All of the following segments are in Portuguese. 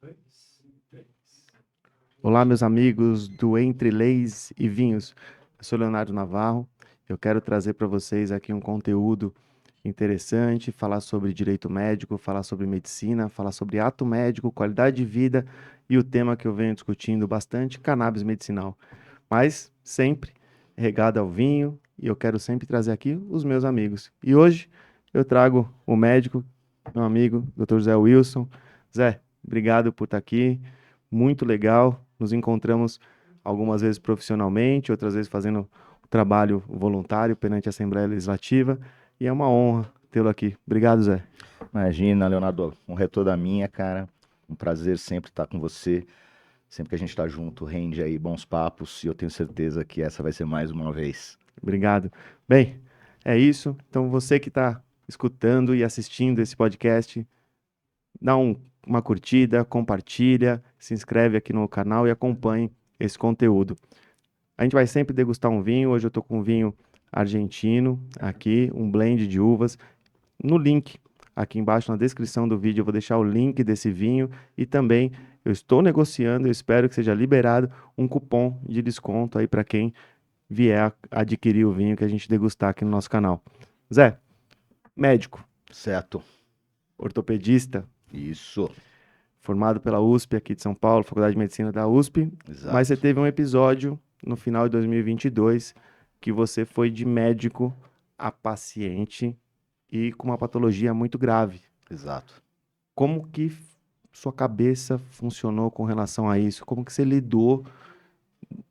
Dois, três. Olá, meus amigos do Entre Leis e Vinhos. Eu sou Leonardo Navarro. Eu quero trazer para vocês aqui um conteúdo interessante, falar sobre direito médico, falar sobre medicina, falar sobre ato médico, qualidade de vida e o tema que eu venho discutindo bastante, cannabis medicinal. Mas sempre regado ao vinho e eu quero sempre trazer aqui os meus amigos. E hoje eu trago o médico, meu amigo, Dr. Zé Wilson. Zé, obrigado por estar aqui. Muito legal. Nos encontramos algumas vezes profissionalmente, outras vezes fazendo trabalho voluntário perante a Assembleia Legislativa. E é uma honra tê-lo aqui. Obrigado, Zé. Imagina, Leonardo, honra é toda minha, cara. Um prazer sempre estar com você. Sempre que a gente está junto, rende aí bons papos e eu tenho certeza que essa vai ser mais uma vez. Obrigado. Bem, é isso. Então, você que está escutando e assistindo esse podcast, dá uma curtida, compartilha, se inscreve aqui no canal e acompanhe esse conteúdo. A gente vai sempre degustar um vinho. Hoje eu estou com um vinho argentino aqui, um blend de uvas. No link aqui embaixo na descrição do vídeo eu vou deixar o link desse vinho e também eu estou negociando, eu espero que seja liberado um cupom de desconto aí para quem vier adquirir o vinho que a gente degustar aqui no nosso canal. Zé, médico, Certo. ortopedista, Isso. formado pela USP aqui de São Paulo, Faculdade de Medicina da USP, mas você Exato. teve um episódio no final de 2022 que você foi de médico a paciente e com uma patologia muito grave. Exato. Como que sua cabeça funcionou com relação a isso? Como que você lidou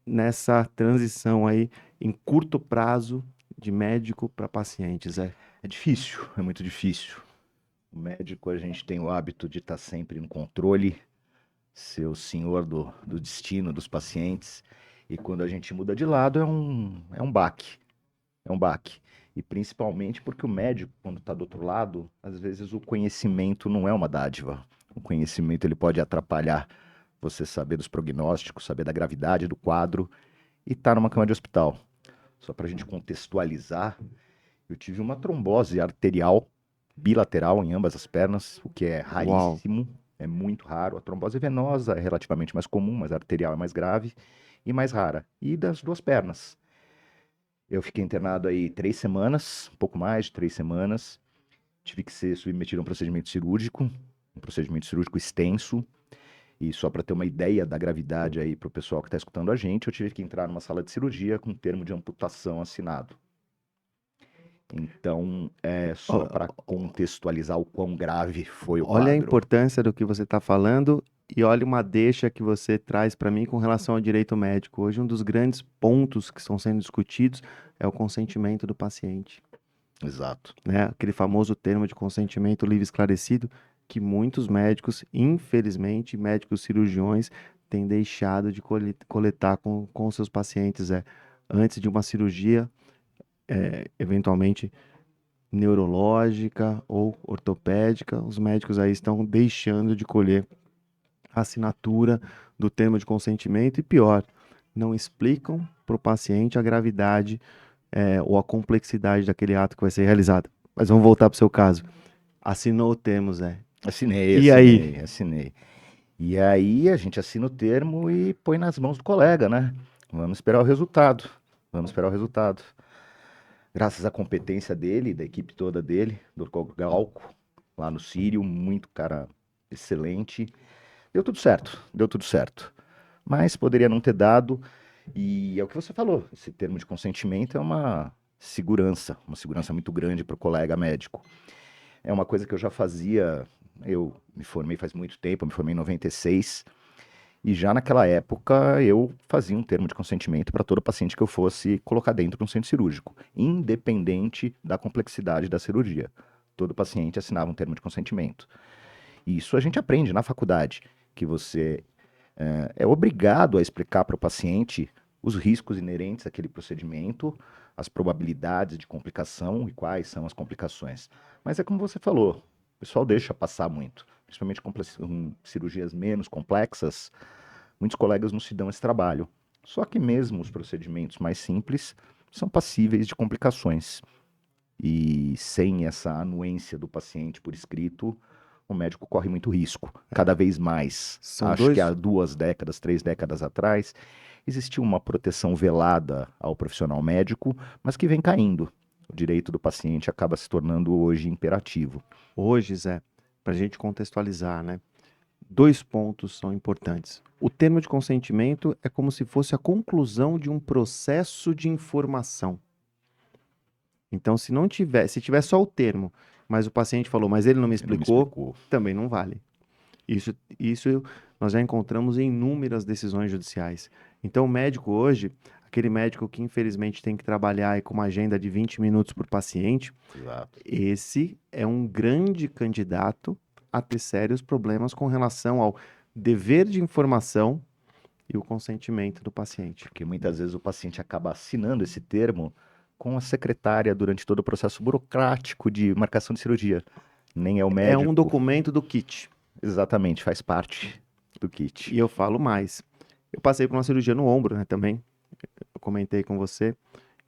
nessa transição aí em curto prazo de médico para paciente, Zé? É difícil, é muito difícil. O médico, a gente tem o hábito de estar sempre no controle, ser o senhor do destino dos pacientes. E quando a gente muda de lado, é um baque. É um baque. E principalmente porque o médico, quando está do outro lado, às vezes o conhecimento não é uma dádiva. O conhecimento ele pode atrapalhar você saber dos prognósticos, saber da gravidade do quadro e estar numa cama de hospital. Só para a gente contextualizar, eu tive uma trombose arterial bilateral em ambas as pernas, o que é Uau, raríssimo, é muito raro. A trombose venosa é relativamente mais comum, mas a arterial é mais grave e mais rara. E das duas pernas. Eu fiquei internado aí 3 semanas, um pouco mais de 3 semanas. Tive que ser submetido a um procedimento cirúrgico extenso. E só para ter uma ideia da gravidade aí para o pessoal que está escutando a gente, eu tive que entrar numa sala de cirurgia com um termo de amputação assinado. Então, é só para contextualizar o quão grave foi o olha a quadro. importância do que você está falando e olha uma deixa que você traz para mim com relação ao direito médico. Hoje, um dos grandes pontos que estão sendo discutidos é o consentimento do paciente, Exato. né? Aquele famoso termo de consentimento livre e esclarecido que muitos médicos, infelizmente, médicos cirurgiões, têm deixado de coletar com seus pacientes. Antes de uma cirurgia, eventualmente neurológica ou ortopédica, os médicos aí estão deixando de colher a assinatura do termo de consentimento e pior, não explicam para o paciente a gravidade ou a complexidade daquele ato que vai ser realizado. Mas vamos voltar para o seu caso. Assinou o termo, Zé. Assinei, E aí? assinei, assinei. E aí a gente assina o termo e põe nas mãos do colega, né? Vamos esperar o resultado. Vamos esperar o resultado. Graças à competência dele, da equipe toda dele, do Galco, lá no Sírio, muito cara excelente. Deu tudo certo, deu tudo certo. Mas poderia não ter dado, e é o que você falou, esse termo de consentimento é uma segurança muito grande para o colega médico. É uma coisa que eu já fazia, eu me formei faz muito tempo, eu me formei em 96, e já naquela época eu fazia um termo de consentimento para todo paciente que eu fosse colocar dentro de um centro cirúrgico, independente da complexidade da cirurgia. Todo paciente assinava um termo de consentimento. E isso a gente aprende na faculdade, que você é obrigado a explicar para o paciente os riscos inerentes àquele procedimento, as probabilidades de complicação e quais são as complicações. Mas é como você falou, o pessoal deixa passar muito, principalmente com cirurgias menos complexas, muitos colegas não se dão esse trabalho. Só que mesmo os procedimentos mais simples são passíveis de complicações. E sem essa anuência do paciente por escrito, o médico corre muito risco, cada vez mais. São Acho dois- que há 2 décadas, 3 décadas atrás, existia uma proteção velada ao profissional médico, mas que vem caindo. O direito do paciente acaba se tornando hoje imperativo. Hoje, Zé, para a gente contextualizar, né? 2 pontos são importantes. O termo de consentimento é como se fosse a conclusão de um processo de informação. Então, se tiver só o termo, mas o paciente falou, mas ele não me Ele não me explicou, também não vale. Isso nós já encontramos em inúmeras decisões judiciais. Então, o médico hoje, aquele médico que infelizmente tem que trabalhar aí com uma agenda de 20 minutos por paciente, Exato. esse é um grande candidato a ter sérios problemas com relação ao dever de informação e o consentimento do paciente. Porque muitas vezes o paciente acaba assinando esse termo com a secretária durante todo o processo burocrático de marcação de cirurgia. Nem é o É médico. um documento do kit. Exatamente, faz parte do kit. E eu falo mais. Eu passei por uma cirurgia no ombro, né, também. Eu comentei com você.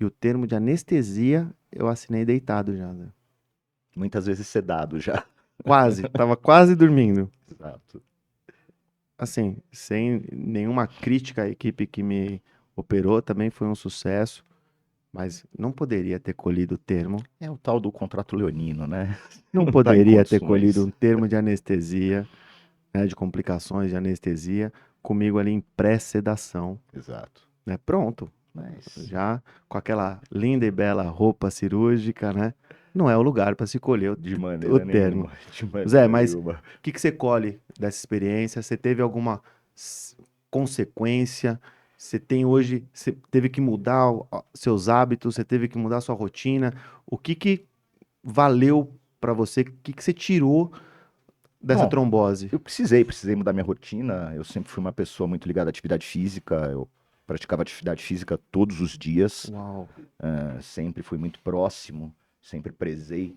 E o termo de anestesia eu assinei deitado já, né? Muitas vezes sedado já. Quase, tava quase dormindo. Exato. Assim, sem nenhuma crítica à equipe que me operou, também foi um sucesso. Mas não poderia ter colhido o termo. É o tal do contrato leonino, né? Não Não tá em poderia ter condições. colhido um termo de anestesia, né, de complicações de anestesia, comigo ali em pré-sedação, Exato. né? Pronto, Mas já com aquela linda e bela roupa cirúrgica, né? Não é o lugar para se colher de o maneira termo. nenhuma. De maneira Zé, mas nenhuma. o que você colhe dessa experiência? Você teve alguma consequência? Você tem hoje, você teve que mudar seus hábitos, você teve que mudar sua rotina. O que valeu para você? O que você tirou dessa Bom, trombose? eu precisei mudar minha rotina. Eu sempre fui uma pessoa muito ligada à atividade física. Eu praticava atividade física todos os dias. Uau. Sempre fui muito próximo, sempre prezei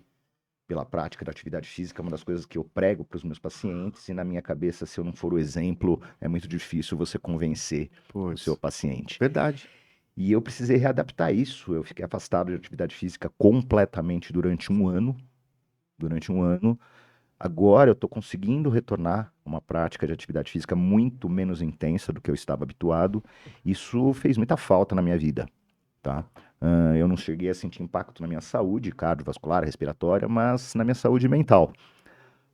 pela prática da atividade física. É uma das coisas que eu prego para os meus pacientes. E na minha cabeça, se eu não for o exemplo, é muito difícil você convencer o Pois, seu paciente. verdade. E eu precisei readaptar isso. Eu fiquei afastado de atividade física completamente durante um ano. Agora eu estou conseguindo retornar a uma prática de atividade física muito menos intensa do que eu estava habituado. Isso fez muita falta na minha vida, tá? Eu não cheguei a sentir impacto na minha saúde cardiovascular, respiratória, mas na minha saúde mental.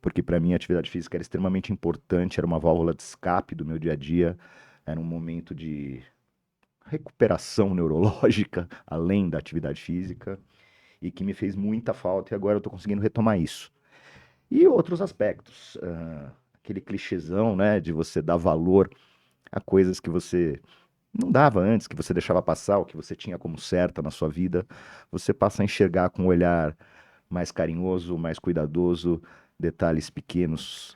Porque para mim a atividade física era extremamente importante, era uma válvula de escape do meu dia a dia, era um momento de recuperação neurológica, além da atividade física, e que me fez muita falta, e agora eu estou conseguindo retomar isso. E outros aspectos, aquele clichêzão, né, de você dar valor a coisas que você não dava antes, que você deixava passar, o que você tinha como certa na sua vida, você passa a enxergar com um olhar mais carinhoso, mais cuidadoso, detalhes pequenos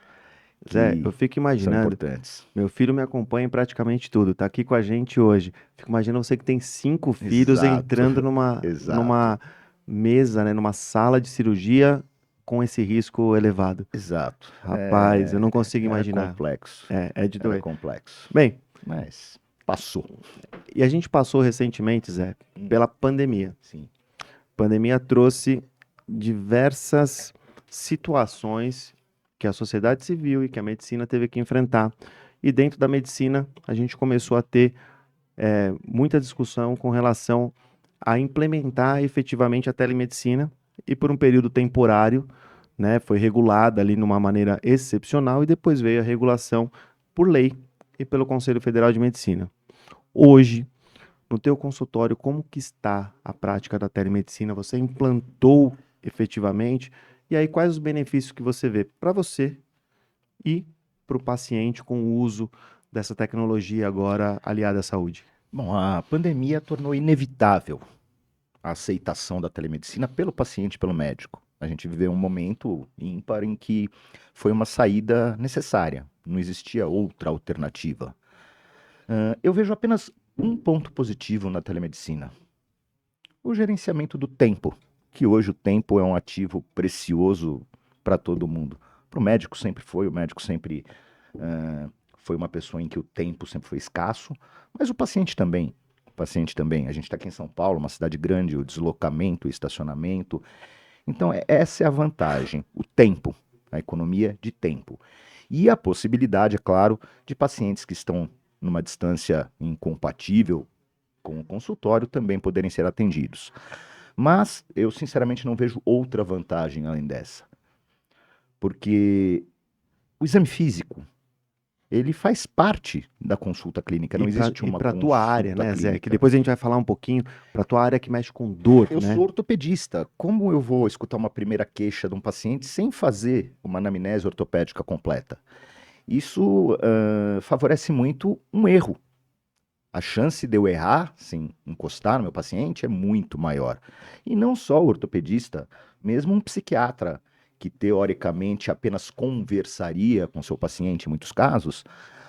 Zé, que eu fico são imaginando, importantes. meu filho me acompanha em praticamente tudo, tá aqui com a gente hoje. Fico imaginando você que tem 5 filhos Exato, entrando numa exato. mesa, né, numa sala de cirurgia com esse risco elevado. Exato. Rapaz, eu não consigo Era imaginar. complexo, É de era doer. complexo, Bem, mas passou. e a gente passou recentemente, Zé, pela pandemia. Sim, Pandemia trouxe diversas situações que a sociedade civil e que a medicina teve que enfrentar. E dentro da medicina, a gente começou a ter muita discussão com relação a implementar efetivamente a telemedicina e por um período temporário, né, foi regulada ali numa maneira excepcional e depois veio a regulação por lei e pelo Conselho Federal de Medicina. Hoje, no teu consultório, como que está a prática da telemedicina? Você implantou efetivamente? E aí, quais os benefícios que você vê para você e para o paciente com o uso dessa tecnologia agora aliada à saúde? bom, a pandemia tornou inevitável a aceitação da telemedicina pelo paciente e pelo médico. A gente viveu um momento ímpar em que foi uma saída necessária, não existia outra alternativa. Eu vejo apenas um ponto positivo na telemedicina: o gerenciamento do tempo, que hoje o tempo é um ativo precioso para todo mundo. Para o médico sempre foi, o médico sempre foi uma pessoa em que o tempo sempre foi escasso, mas o paciente também. A gente está aqui em São Paulo, uma cidade grande, o deslocamento, o estacionamento. Então, essa é a vantagem, o tempo. a economia de tempo. E a possibilidade, é claro, de pacientes que estão numa distância incompatível com o consultório também poderem ser atendidos. Mas eu, sinceramente, não vejo outra vantagem além dessa. Porque o exame físico, ele faz parte da consulta clínica, não existe E uma para tua área, consulta né, Zé? Que clínica. depois a gente vai falar um pouquinho para tua área que mexe com dor, Eu né? sou ortopedista. Como eu vou escutar uma primeira queixa de um paciente sem fazer uma anamnese ortopédica completa? Isso favorece muito um erro. A chance de eu errar, sem encostar no meu paciente, é muito maior. E não só o ortopedista, mesmo um psiquiatra, que teoricamente apenas conversaria com seu paciente em muitos casos,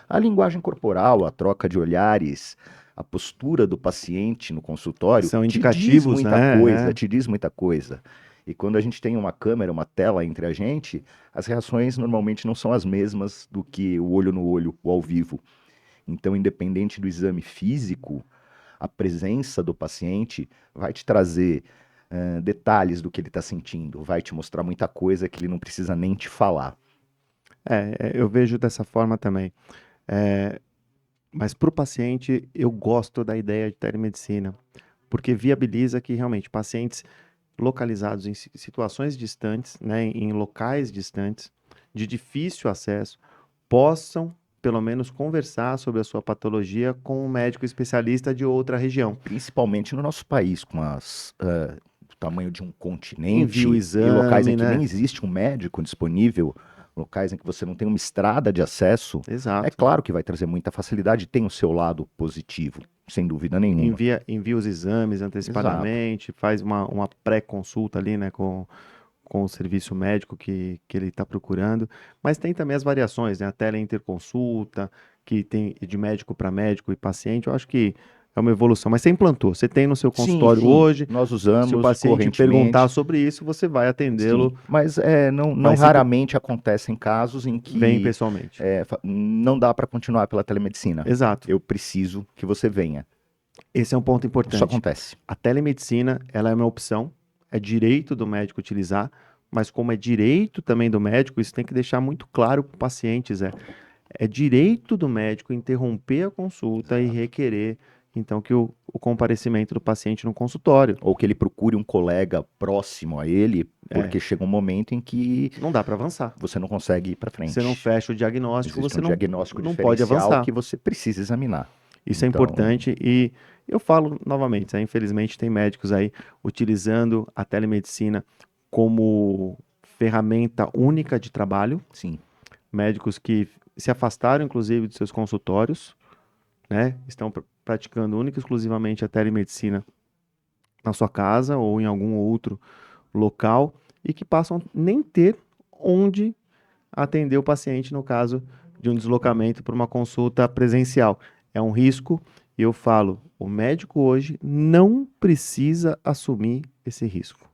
a linguagem corporal, a troca de olhares, a postura do paciente no consultório São te diz indicativos, muita né? coisa, te diz muita coisa. E quando a gente tem uma câmera, uma tela entre a gente, as reações normalmente não são as mesmas do que o olho no olho, o ao vivo. Então, independente do exame físico, a presença do paciente vai te trazer detalhes do que ele está sentindo, vai te mostrar muita coisa que ele não precisa nem te falar. Eu vejo dessa forma também. É, mas para o paciente, eu gosto da ideia de telemedicina, porque viabiliza que realmente pacientes localizados em situações distantes, né, em locais distantes, de difícil acesso, possam, pelo menos, conversar sobre a sua patologia com um médico especialista de outra região. Principalmente no nosso país, com o tamanho de um Envia o continente e locais em exame, que nem né? existe um médico disponível, locais em que você não tem uma estrada de acesso, é Exato. claro que vai trazer muita facilidade e tem o seu lado positivo, sem dúvida nenhuma. Envia os exames Exato. antecipadamente, faz uma pré-consulta ali, né, com o serviço médico que ele está procurando, mas tem também as variações, né? A teleinterconsulta, que tem de médico para médico e paciente, eu acho que é uma evolução, mas você implantou, você tem no seu Sim, consultório sim, hoje, nós se o usamos paciente perguntar correntemente. sobre isso, você vai Sim, atendê-lo, mas não mas se raramente acontecem casos em vem que pessoalmente. não dá para continuar pela telemedicina. Exato. Eu preciso que você venha. Esse é um ponto Isso importante. acontece. A telemedicina, ela é uma opção, é direito do médico utilizar, mas como é direito também do médico, isso tem que deixar muito claro para o paciente, Zé. É direito do médico interromper a consulta e requerer, então, que o comparecimento do paciente no consultório. Ou que ele procure um colega próximo a ele, É, porque chega um momento em que não dá para avançar. você não consegue ir para Você não frente. fecha o diagnóstico, Existe você um diagnóstico não pode diferencial avançar. que você precisa examinar. Isso é Então, importante e eu falo novamente, né, infelizmente tem médicos aí utilizando a telemedicina como ferramenta única de trabalho, sim, médicos que se afastaram inclusive dos seus consultórios, né, estão praticando única e exclusivamente a telemedicina na sua casa ou em algum outro local e que passam a nem ter onde atender o paciente no caso de um deslocamento para uma consulta presencial. É um risco e eu falo, o médico hoje não precisa assumir esse risco.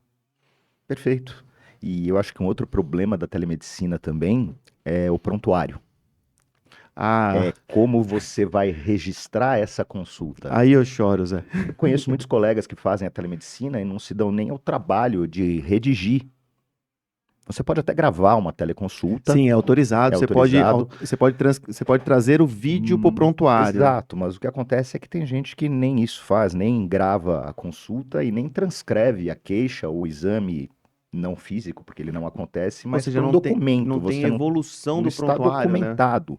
perfeito. E eu acho que um outro problema da telemedicina também é o prontuário. Ah, É como você vai registrar essa consulta. aí eu choro, Zé. Eu conheço muitos colegas que fazem a telemedicina e não se dão nem ao trabalho de redigir. Você pode até gravar uma teleconsulta, Sim, é autorizado. é autorizado. Você pode trazer o vídeo para o prontuário. Exato, mas o que acontece é que tem gente que nem isso faz, nem grava a consulta e nem transcreve a queixa ou o exame não físico, porque ele não acontece, Ou mas seja, por um documento. não tem Você evolução não do está prontuário, né? documentado.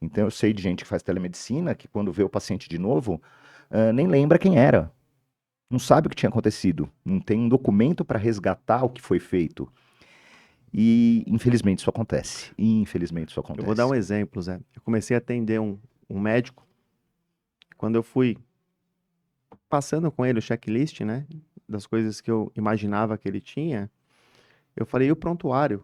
Então eu sei de gente que faz telemedicina que quando vê o paciente de novo, nem lembra quem era. Não sabe o que tinha acontecido. Não tem um documento para resgatar o que foi feito. E infelizmente isso acontece. Infelizmente isso Eu vou dar acontece. um exemplo, Zé. Eu comecei a atender um médico quando eu fui passando com ele o checklist, né, das coisas que eu imaginava que ele tinha. Eu falei, e o prontuário?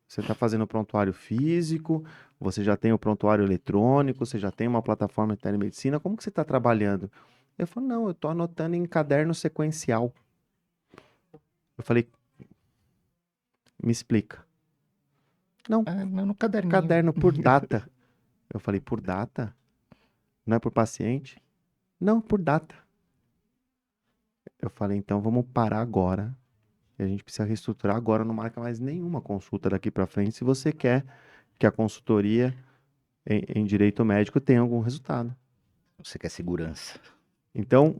Você está fazendo o prontuário físico? Você já tem o prontuário eletrônico? Você já tem uma plataforma de telemedicina? Como que você está trabalhando? Ele falou, não, eu estou anotando em caderno sequencial. Eu falei, me explica. Não, No caderninho. caderno por data. Eu falei, por data? Não é por paciente? Não, por data. Eu falei, então vamos parar agora e a gente precisa reestruturar agora, não marca mais nenhuma consulta daqui para frente se você quer que a consultoria em direito médico tenha algum resultado. Você quer segurança. Então,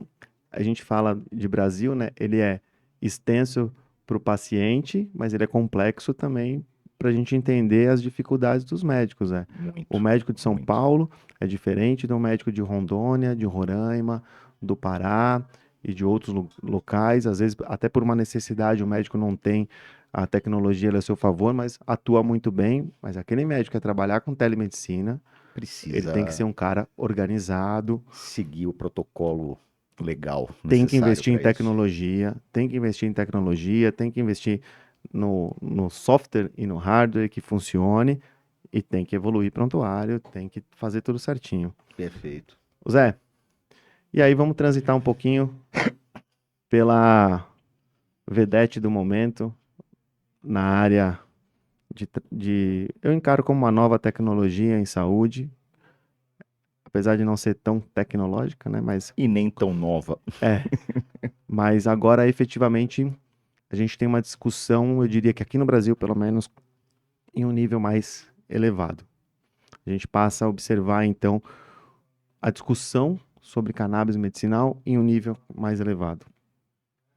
a gente fala de Brasil, né? Ele é extenso para o paciente, mas ele é complexo também para a gente entender as dificuldades dos médicos, né? O Muito, médico de São muito. Paulo é diferente do médico de Rondônia, de Roraima, do Pará e de outros locais. Às vezes, até por uma necessidade, o médico não tem a tecnologia a seu favor, mas atua muito bem. Mas aquele médico que quer trabalhar com telemedicina, ele tem que ser Precisa um cara organizado, seguir o protocolo legal tem que necessário investir em para isso. tecnologia, tem que investir em tecnologia, tem que investir no software e no hardware que funcione e tem que evoluir prontuário, tem que fazer tudo certinho. Perfeito. Zé, e aí vamos transitar um pouquinho pela vedete do momento na área eu encaro como uma nova tecnologia em saúde, apesar de não ser tão tecnológica, né? E nem tão nova. Mas agora efetivamente a gente tem uma discussão, eu diria que aqui no Brasil, pelo menos, em um nível mais elevado. A gente passa a observar, então, a discussão sobre cannabis medicinal em um nível mais elevado.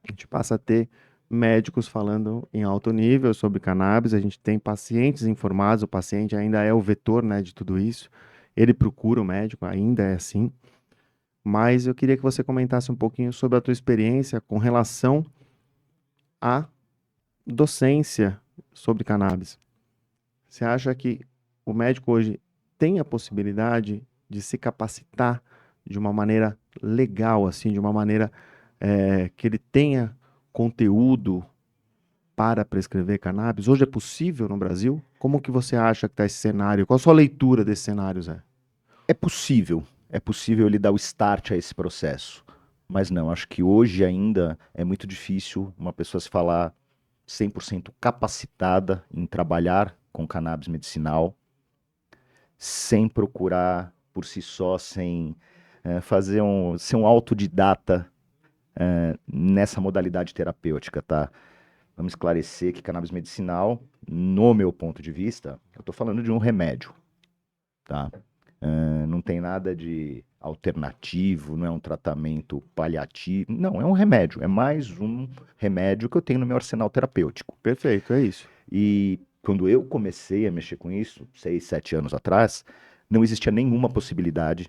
A gente passa a ter médicos falando em alto nível sobre cannabis, a gente tem pacientes informados, o paciente ainda é o vetor, né, de tudo isso, ele procura o médico, ainda é assim, mas eu queria que você comentasse um pouquinho sobre a tua experiência com relação à docência sobre cannabis. Você acha que o médico hoje tem a possibilidade de se capacitar de uma maneira legal, assim, de uma maneira que ele tenha conteúdo para prescrever cannabis? Hoje é possível no Brasil? Como que você acha que está esse cenário? Qual a sua leitura desse cenário, Zé? É possível ele dar o start a esse processo. Mas não, acho que hoje ainda é muito difícil uma pessoa se falar 100% capacitada em trabalhar com cannabis medicinal, sem procurar por si só, sem ser um autodidata nessa modalidade terapêutica, tá? Vamos esclarecer que cannabis medicinal, no meu ponto de vista, eu estou falando de um remédio, tá? Não tem nada de alternativo, não é um tratamento paliativo, não, é um remédio, é mais um remédio que eu tenho no meu arsenal terapêutico. Perfeito, é isso. E quando eu comecei a mexer com isso, 6, 7 anos atrás, não existia nenhuma possibilidade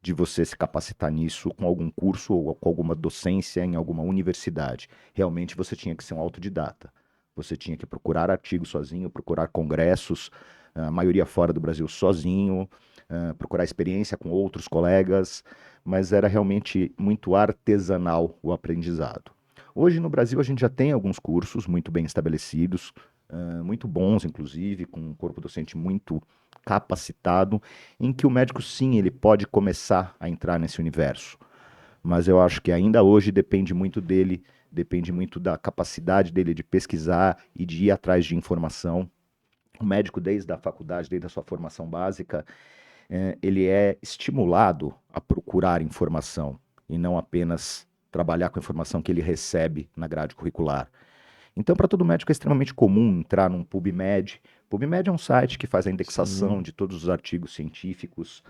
de você se capacitar nisso com algum curso ou com alguma docência em alguma universidade. Realmente você tinha que ser um autodidata. Você tinha que procurar artigos sozinho, procurar congressos, a maioria fora do Brasil sozinho, procurar experiência com outros colegas, mas era realmente muito artesanal o aprendizado. Hoje no Brasil a gente já tem alguns cursos muito bem estabelecidos, muito bons inclusive, com um corpo docente muito capacitado, em que o médico sim, ele pode começar a entrar nesse universo. Mas eu acho que ainda hoje depende muito dele, depende muito da capacidade dele de pesquisar e de ir atrás de informação. O médico, desde a faculdade, desde a sua formação básica, ele é estimulado a procurar informação e não apenas trabalhar com a informação que ele recebe na grade curricular. Então, para todo médico é extremamente comum entrar num PubMed. PubMed é um site que faz a indexação de todos os artigos científicos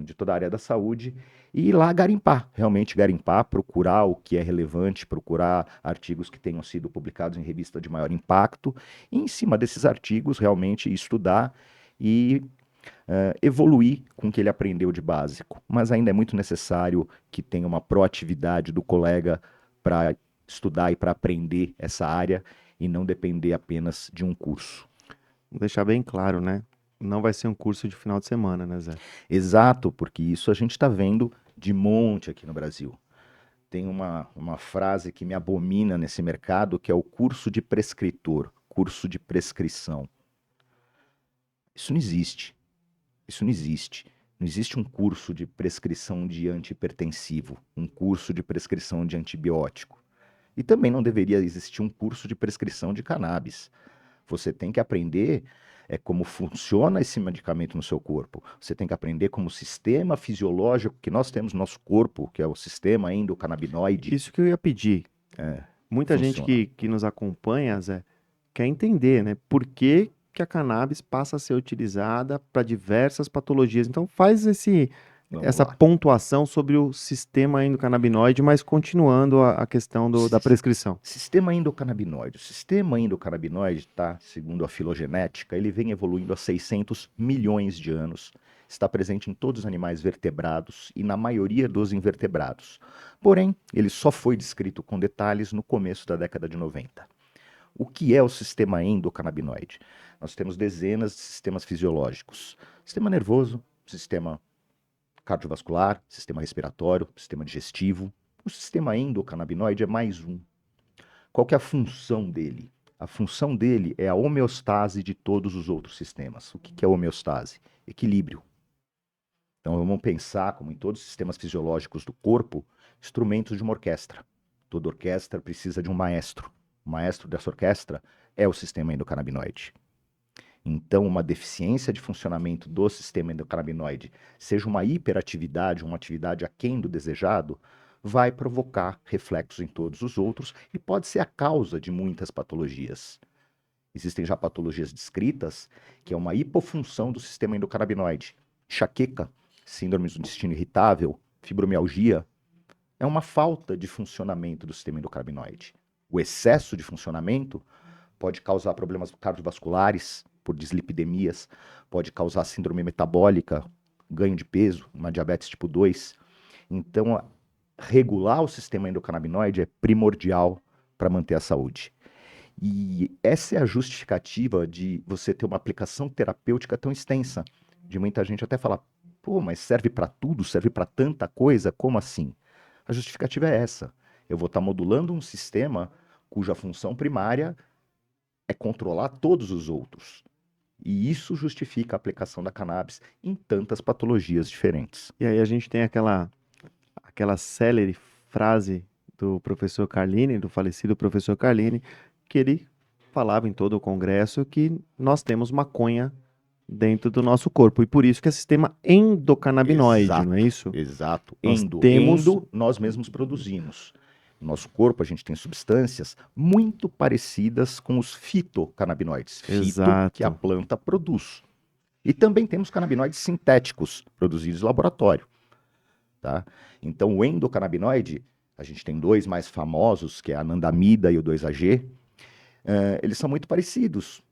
de toda a área da saúde e ir lá garimpar, realmente garimpar, procurar o que é relevante, procurar artigos que tenham sido publicados em revista de maior impacto e, em cima desses artigos, realmente estudar e evoluir com o que ele aprendeu de básico. Mas ainda é muito necessário que tenha uma proatividade do colega para estudar e para aprender essa área e não depender apenas de um curso. Vou deixar bem claro, né? Não vai ser um curso de final de semana, né, Zé? Exato, porque isso a gente está vendo de monte aqui no Brasil. Tem uma frase que me abomina nesse mercado, que é o curso de prescritor, curso de prescrição. Isso não existe. Isso não existe. Não existe um curso de prescrição de antihipertensivo, um curso de prescrição de antibiótico. E também não deveria existir um curso de prescrição de cannabis. Você tem que aprender como funciona esse medicamento no seu corpo. Você tem que aprender como o sistema fisiológico que nós temos no nosso corpo, que é o sistema endocannabinoide. Isso que eu ia pedir. Muita gente funciona. que nos acompanha, Zé, quer entender, né? Por que que a cannabis passa a ser utilizada para diversas patologias. Então faz Vamos essa lá. pontuação sobre o sistema endocannabinoide, mas continuando a questão da Sis- prescrição. Sistema endocannabinoide. O sistema endocannabinoide, tá, segundo a filogenética, ele vem evoluindo há 600 milhões de anos. Está presente em todos os animais vertebrados e na maioria dos invertebrados. Porém, ele só foi descrito com detalhes no começo da década de 90. O que é o sistema endocannabinoide? Nós temos dezenas de sistemas fisiológicos: sistema nervoso, sistema cardiovascular, sistema respiratório, sistema digestivo. O sistema endocannabinoide é mais um. Qual que é a função dele? A função dele é a homeostase de todos os outros sistemas. O que é homeostase? Equilíbrio. Então vamos pensar, como em todos os sistemas fisiológicos do corpo, instrumentos de uma orquestra. Toda orquestra precisa de um maestro. O maestro dessa orquestra é o sistema endocannabinoide. Então, uma deficiência de funcionamento do sistema endocannabinoide, seja uma hiperatividade, uma atividade aquém do desejado, vai provocar reflexos em todos os outros e pode ser a causa de muitas patologias. Existem já patologias descritas, que é uma hipofunção do sistema endocannabinoide. Enxaqueca, síndrome do intestino irritável, fibromialgia, é uma falta de funcionamento do sistema endocannabinoide. O excesso de funcionamento pode causar problemas cardiovasculares, por dislipidemias, pode causar síndrome metabólica, ganho de peso, uma diabetes tipo 2. Então, regular o sistema endocannabinoide é primordial para manter a saúde. E essa é a justificativa de você ter uma aplicação terapêutica tão extensa. De muita gente até falar, pô, mas serve para tudo, serve para tanta coisa, como assim? A justificativa é essa. Eu vou estar modulando um sistema cuja função primária é controlar todos os outros. E isso justifica a aplicação da cannabis em tantas patologias diferentes. E aí a gente tem aquela célere frase do professor Carlini, do falecido professor Carlini, que ele falava em todo o congresso que nós temos maconha dentro do nosso corpo. E por isso que é sistema endocannabinoide, não é Exato, isso? exato. Nós temos. Endo nós mesmos produzimos. No nosso corpo a gente tem substâncias muito parecidas com os fitocannabinoides. Fito, que a Exato. planta produz. E também temos canabinoides sintéticos, produzidos em laboratório. Tá? Então, o endocannabinoide, a gente tem dois mais famosos, que é a anandamida e o 2-AG, eles são muito parecidos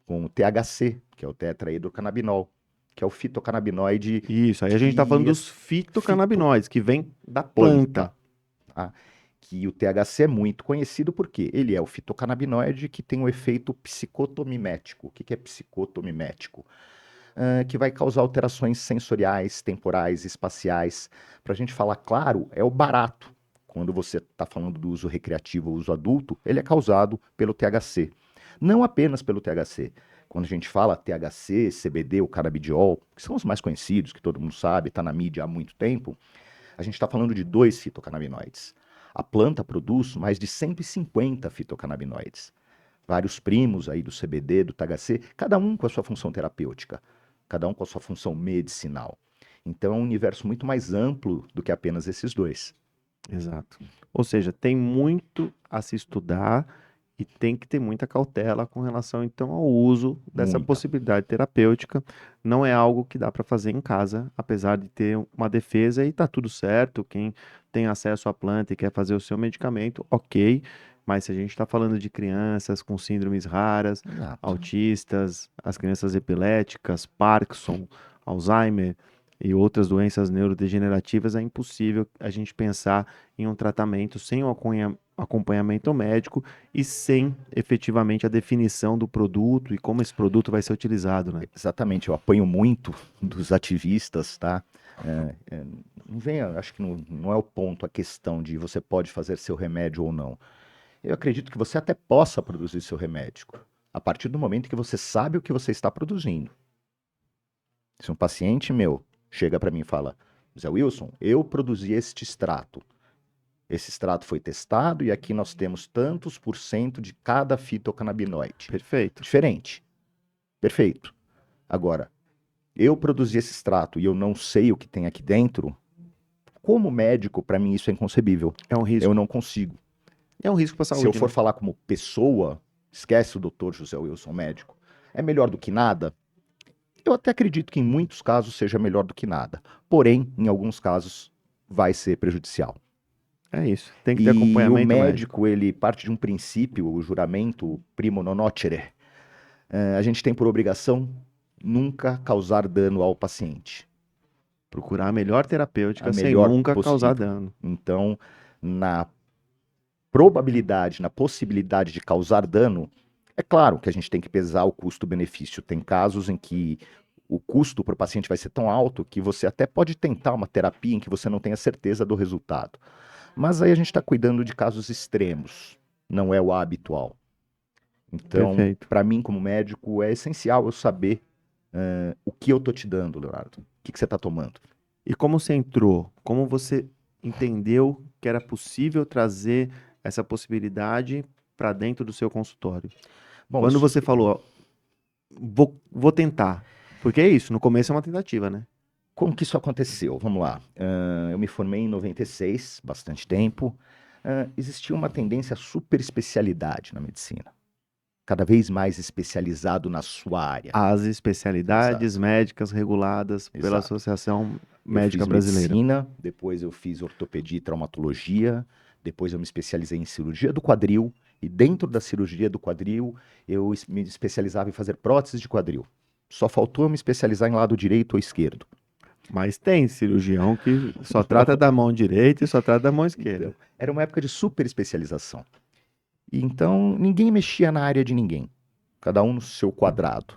com o THC, que é o tetrahidrocannabinol, que é o fitocannabinoide Isso. Aí a gente está falando que é dos fitocannabinoides, que vem da planta. planta. Tá? Que o THC é muito conhecido porque ele é o fitocannabinoide que tem o efeito psicotomimético. O que é psicotomimético? Que vai causar alterações sensoriais, temporais, espaciais. Para a gente falar claro, é o barato. Quando você está falando do uso recreativo ou uso adulto, ele é causado pelo THC. Não apenas pelo THC. Quando a gente fala THC, CBD, o canabidiol, que são os mais conhecidos, que todo mundo sabe, está na mídia há muito tempo, a gente está falando de dois fitocannabinoides. A planta produz mais de 150 fitocannabinoides. Vários primos aí do CBD, do THC, cada um com a sua função terapêutica, cada um com a sua função medicinal. Então é um universo muito mais amplo do que apenas esses dois. Exato. Ou seja, tem muito a se estudar e tem que ter muita cautela com relação, então, ao uso dessa Muita. possibilidade terapêutica. Não é algo que dá para fazer em casa, apesar de ter uma defesa e tá tudo certo. Quem tem acesso à planta e quer fazer o seu medicamento, ok. Mas se a gente está falando de crianças com síndromes raras, Exato. autistas, as crianças epiléticas, Parkinson, Alzheimer e outras doenças neurodegenerativas, é impossível a gente pensar em um tratamento sem um acompanhamento médico e sem efetivamente a definição do produto e como esse produto vai ser utilizado, né? Exatamente, eu apanho muito dos ativistas, tá? Não vem, acho que não é o ponto a questão de você pode fazer seu remédio ou não. Eu acredito que você até possa produzir seu remédio, a partir do momento que você sabe o que você está produzindo. Se um paciente meu chega para mim e fala, Zé Wilson, eu produzi este extrato. Esse extrato foi testado e aqui nós temos tantos por cento de cada fitocannabinoide. Perfeito. Diferente. Perfeito. Agora, eu produzi esse extrato e eu não sei o que tem aqui dentro, como médico, para mim isso é inconcebível. É um risco. Eu não consigo. É um risco para a Se eu saúde, for né? falar como pessoa, esquece o doutor José Wilson, médico, é melhor do que nada? Eu até acredito que em muitos casos seja melhor do que nada. Porém, em alguns casos, vai ser prejudicial. É isso. Tem que ter E o acompanhamento médico. médico, ele parte de um princípio, o juramento primo non nocere. A gente tem por obrigação nunca causar dano ao paciente. Procurar a melhor A terapêutica sem melhor nunca causar possível. dano. Então, na probabilidade, na possibilidade de causar dano, é claro que a gente tem que pesar o custo-benefício. Tem casos em que o custo para o paciente vai ser tão alto que você até pode tentar uma terapia em que você não tenha certeza do resultado. Mas aí a gente está cuidando de casos extremos, não é o habitual. Então, Perfeito. para mim, como médico, é essencial eu saber o que eu estou te dando, Leonardo. O que você está tomando? E como você entrou? Como você entendeu que era possível trazer essa possibilidade para dentro do seu consultório? Bom, Quando isso, você falou, ó, vou tentar. Porque é isso, no começo é uma tentativa, né? como que isso aconteceu? Vamos lá. Eu me formei em 96, bastante tempo. Existia uma tendência à super especialidade na medicina. Cada vez mais especializado na sua área. As especialidades Exato. médicas reguladas pela Exato. Associação Eu Médica fiz Brasileira. medicina, depois eu fiz ortopedia e traumatologia, depois eu me especializei em cirurgia do quadril, e dentro da cirurgia do quadril, eu me especializava em fazer próteses de quadril. Só faltou eu me especializar em lado direito ou esquerdo. Mas tem cirurgião que só trata da mão direita e só trata da mão esquerda. Então, era uma época de super especialização. E então, ninguém mexia na área de ninguém, cada um no seu quadrado.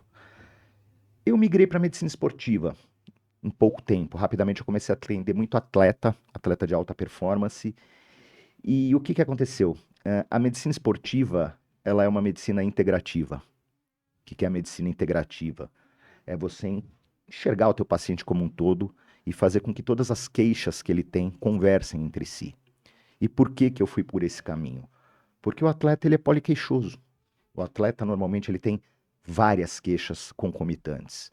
Eu migrei para medicina esportiva em pouco tempo. Rapidamente eu comecei a atender muito atleta, atleta de alta performance. E o que que aconteceu? A medicina esportiva, ela é uma medicina integrativa. O que que é a medicina integrativa? É você enxergar o teu paciente como um todo e fazer com que todas as queixas que ele tem conversem entre si. E por que que eu fui por esse caminho? Porque o atleta ele é poliqueixoso. O atleta normalmente ele tem várias queixas concomitantes,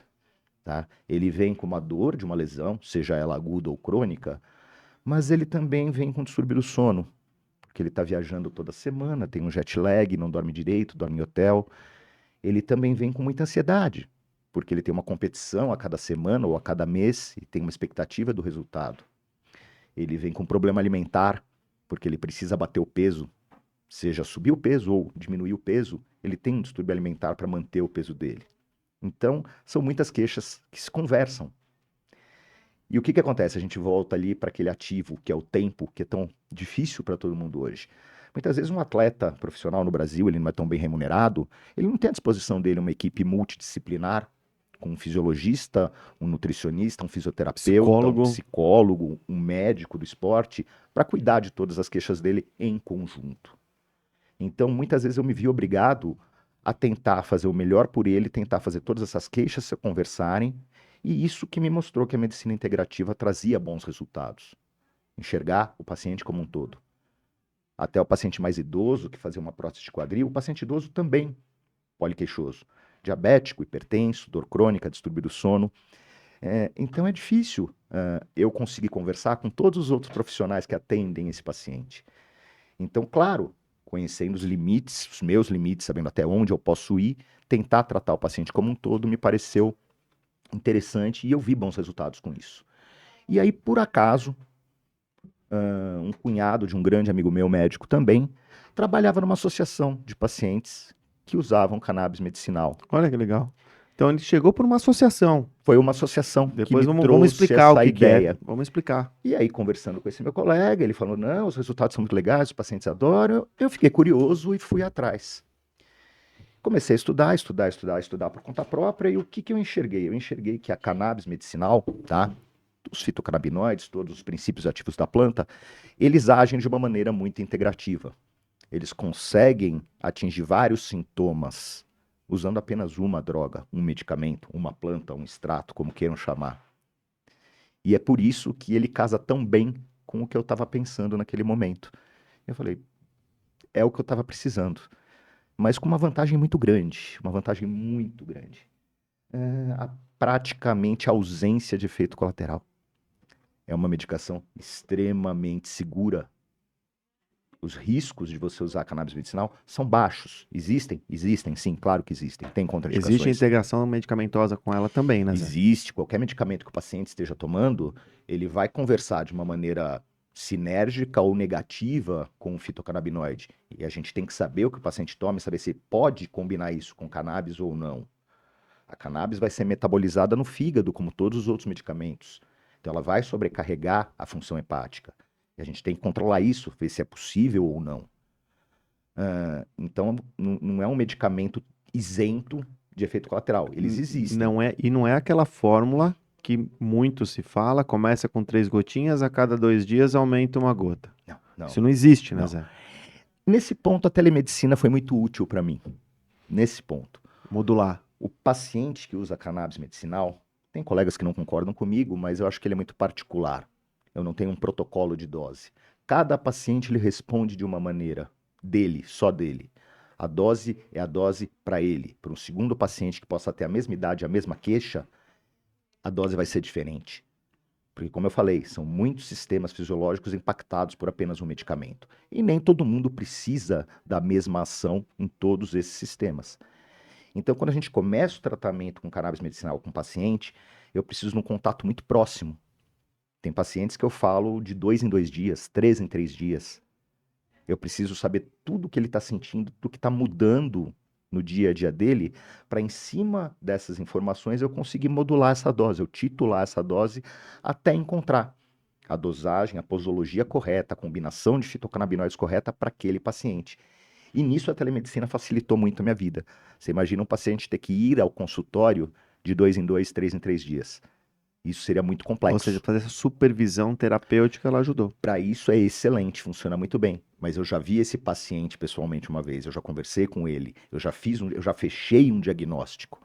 tá? Ele vem com uma dor de uma lesão, seja ela aguda ou crônica, mas ele também vem com distúrbio do sono, porque ele está viajando toda semana, tem um jet lag, não dorme direito, dorme em hotel. Ele também vem com muita ansiedade, porque ele tem uma competição a cada semana ou a cada mês e tem uma expectativa do resultado. Ele vem com problema alimentar, porque ele precisa bater o peso, seja subir o peso ou diminuir o peso, ele tem um distúrbio alimentar para manter o peso dele. Então, são muitas queixas que se conversam. E o que que acontece? A gente volta ali para aquele ativo, que é o tempo, que é tão difícil para todo mundo hoje. Muitas vezes um atleta profissional no Brasil, ele não é tão bem remunerado, ele não tem à disposição dele uma equipe multidisciplinar, com um fisiologista, um nutricionista, um fisioterapeuta, um Psicólogo. psicólogo, um médico do esporte, para cuidar de todas as queixas dele em conjunto. Então, muitas vezes eu me vi obrigado a tentar fazer o melhor por ele, tentar fazer todas essas queixas se conversarem, e isso que me mostrou que a medicina integrativa trazia bons resultados. Enxergar o paciente como um todo. Até o paciente mais idoso, que fazia uma prótese de quadril, o paciente idoso também poliqueixoso. Diabético, hipertenso, dor crônica, distúrbio do sono. Então é difícil eu conseguir conversar com todos os outros profissionais que atendem esse paciente. Então, claro, conhecendo os limites, os meus limites, sabendo até onde eu posso ir, tentar tratar o paciente como um todo me pareceu interessante e eu vi bons resultados com isso. E aí, por acaso, um cunhado de um grande amigo meu, médico também, trabalhava numa associação de pacientes que usavam cannabis medicinal. Olha que legal. Então ele chegou por uma associação. Foi uma associação que Depois me vamos trouxe explicar o essa que que é. ideia. Vamos explicar. E aí, conversando com esse meu colega, ele falou: não, os resultados são muito legais, os pacientes adoram. Eu fiquei curioso e fui atrás. Comecei a estudar por conta própria. E o que que eu enxerguei? Eu enxerguei que a cannabis medicinal, tá? Os fitocannabinoides, todos os princípios ativos da planta, eles agem de uma maneira muito integrativa. Eles conseguem atingir vários sintomas usando apenas uma droga, um medicamento, uma planta, um extrato, como queiram chamar. E é por isso que ele casa tão bem com o que eu estava pensando naquele momento. Eu falei, é o que eu estava precisando. Mas com uma vantagem muito grande, uma vantagem muito grande. Praticamente a ausência de efeito colateral. É uma medicação extremamente segura. os riscos de você usar cannabis medicinal são baixos. Existem? Existem, sim, claro que existem. Tem contraindicações. Existe integração medicamentosa com ela também, né, Zé? Existe. Qualquer medicamento que o paciente esteja tomando, ele vai conversar de uma maneira sinérgica ou negativa com o fitocannabinoide. E a gente tem que saber o que o paciente toma e saber se pode combinar isso com cannabis ou não. A cannabis vai ser metabolizada no fígado, como todos os outros medicamentos. Então, ela vai sobrecarregar a função hepática. E a gente tem que controlar isso, ver se é possível ou não. Então, não é um medicamento isento de efeito colateral. Eles existem. Não é aquela fórmula que muito se fala, começa com 3 gotinhas, a cada 2 dias aumenta uma gota. Não. Isso não existe, né, Não. Zé? Nesse ponto, a telemedicina foi muito útil para mim. Nesse ponto. Modular. O paciente que usa cannabis medicinal, tem colegas que não concordam comigo, mas eu acho que ele é muito particular. Eu não tenho um protocolo de dose. Cada paciente ele responde de uma maneira, dele, só dele. A dose é a dose para ele. Para um segundo paciente que possa ter a mesma idade, a mesma queixa, a dose vai ser diferente. Porque, como eu falei, são muitos sistemas fisiológicos impactados por apenas um medicamento. E nem todo mundo precisa da mesma ação em todos esses sistemas. Então, quando a gente começa o tratamento com cannabis medicinal com o paciente, eu preciso de um contato muito próximo. Tem pacientes que eu falo de 2 em 2 dias, 3 em 3 dias. Eu preciso saber tudo o que ele está sentindo, tudo que está mudando no dia a dia dele, para em cima dessas informações eu conseguir modular essa dose, eu titular essa dose até encontrar a dosagem, a posologia correta, a combinação de fitocannabinoides correta para aquele paciente. E nisso a telemedicina facilitou muito a minha vida. Você imagina um paciente ter que ir ao consultório de 2 em 2, 3 em 3 dias. Isso seria muito complexo. Ou seja, fazer essa supervisão terapêutica, ela ajudou. Para isso é excelente, funciona muito bem. Mas eu já vi esse paciente pessoalmente uma vez, eu já conversei com ele, eu já fechei um diagnóstico.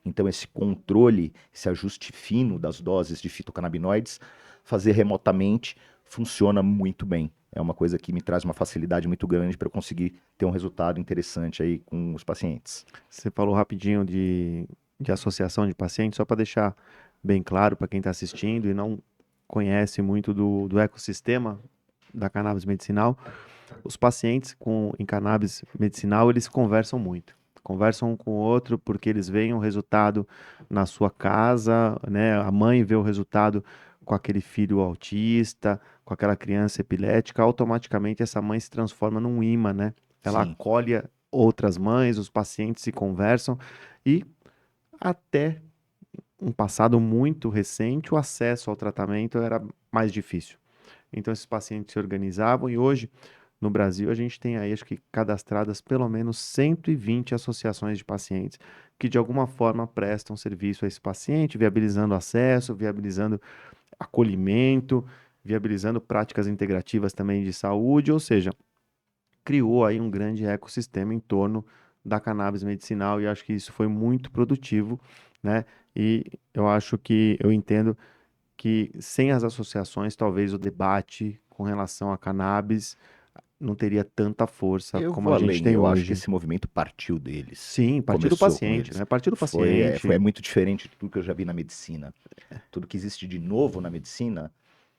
Então esse controle, esse ajuste fino das doses de fitocannabinoides, fazer remotamente funciona muito bem. É uma coisa que me traz uma facilidade muito grande para eu conseguir ter um resultado interessante aí com os pacientes. Você falou rapidinho de associação de pacientes, só para deixar bem claro para quem está assistindo e não conhece muito do ecossistema da cannabis medicinal. Os pacientes em cannabis medicinal, eles conversam muito. Conversam um com o outro porque eles veem o resultado na sua casa, né? A mãe vê o resultado com aquele filho autista, com aquela criança epilética, automaticamente essa mãe se transforma num imã, né? Ela Sim. acolhe outras mães, os pacientes se conversam e até um passado muito recente, o acesso ao tratamento era mais difícil. Então esses pacientes se organizavam e hoje no Brasil a gente tem aí, acho que cadastradas pelo menos 120 associações de pacientes que de alguma forma prestam serviço a esse paciente, viabilizando acesso, viabilizando acolhimento, viabilizando práticas integrativas também de saúde, ou seja, criou aí um grande ecossistema em torno da cannabis medicinal e acho que isso foi muito produtivo, né? E eu entendo que sem as associações, talvez o debate com relação a cannabis não teria tanta força Eu como vou a gente além, tem eu acho que hoje. esse movimento partiu deles. Sim, partir do Começou com paciente, eles. né? Partir do Foi paciente. muito diferente de tudo que eu já vi na medicina. Tudo que existe de novo na medicina,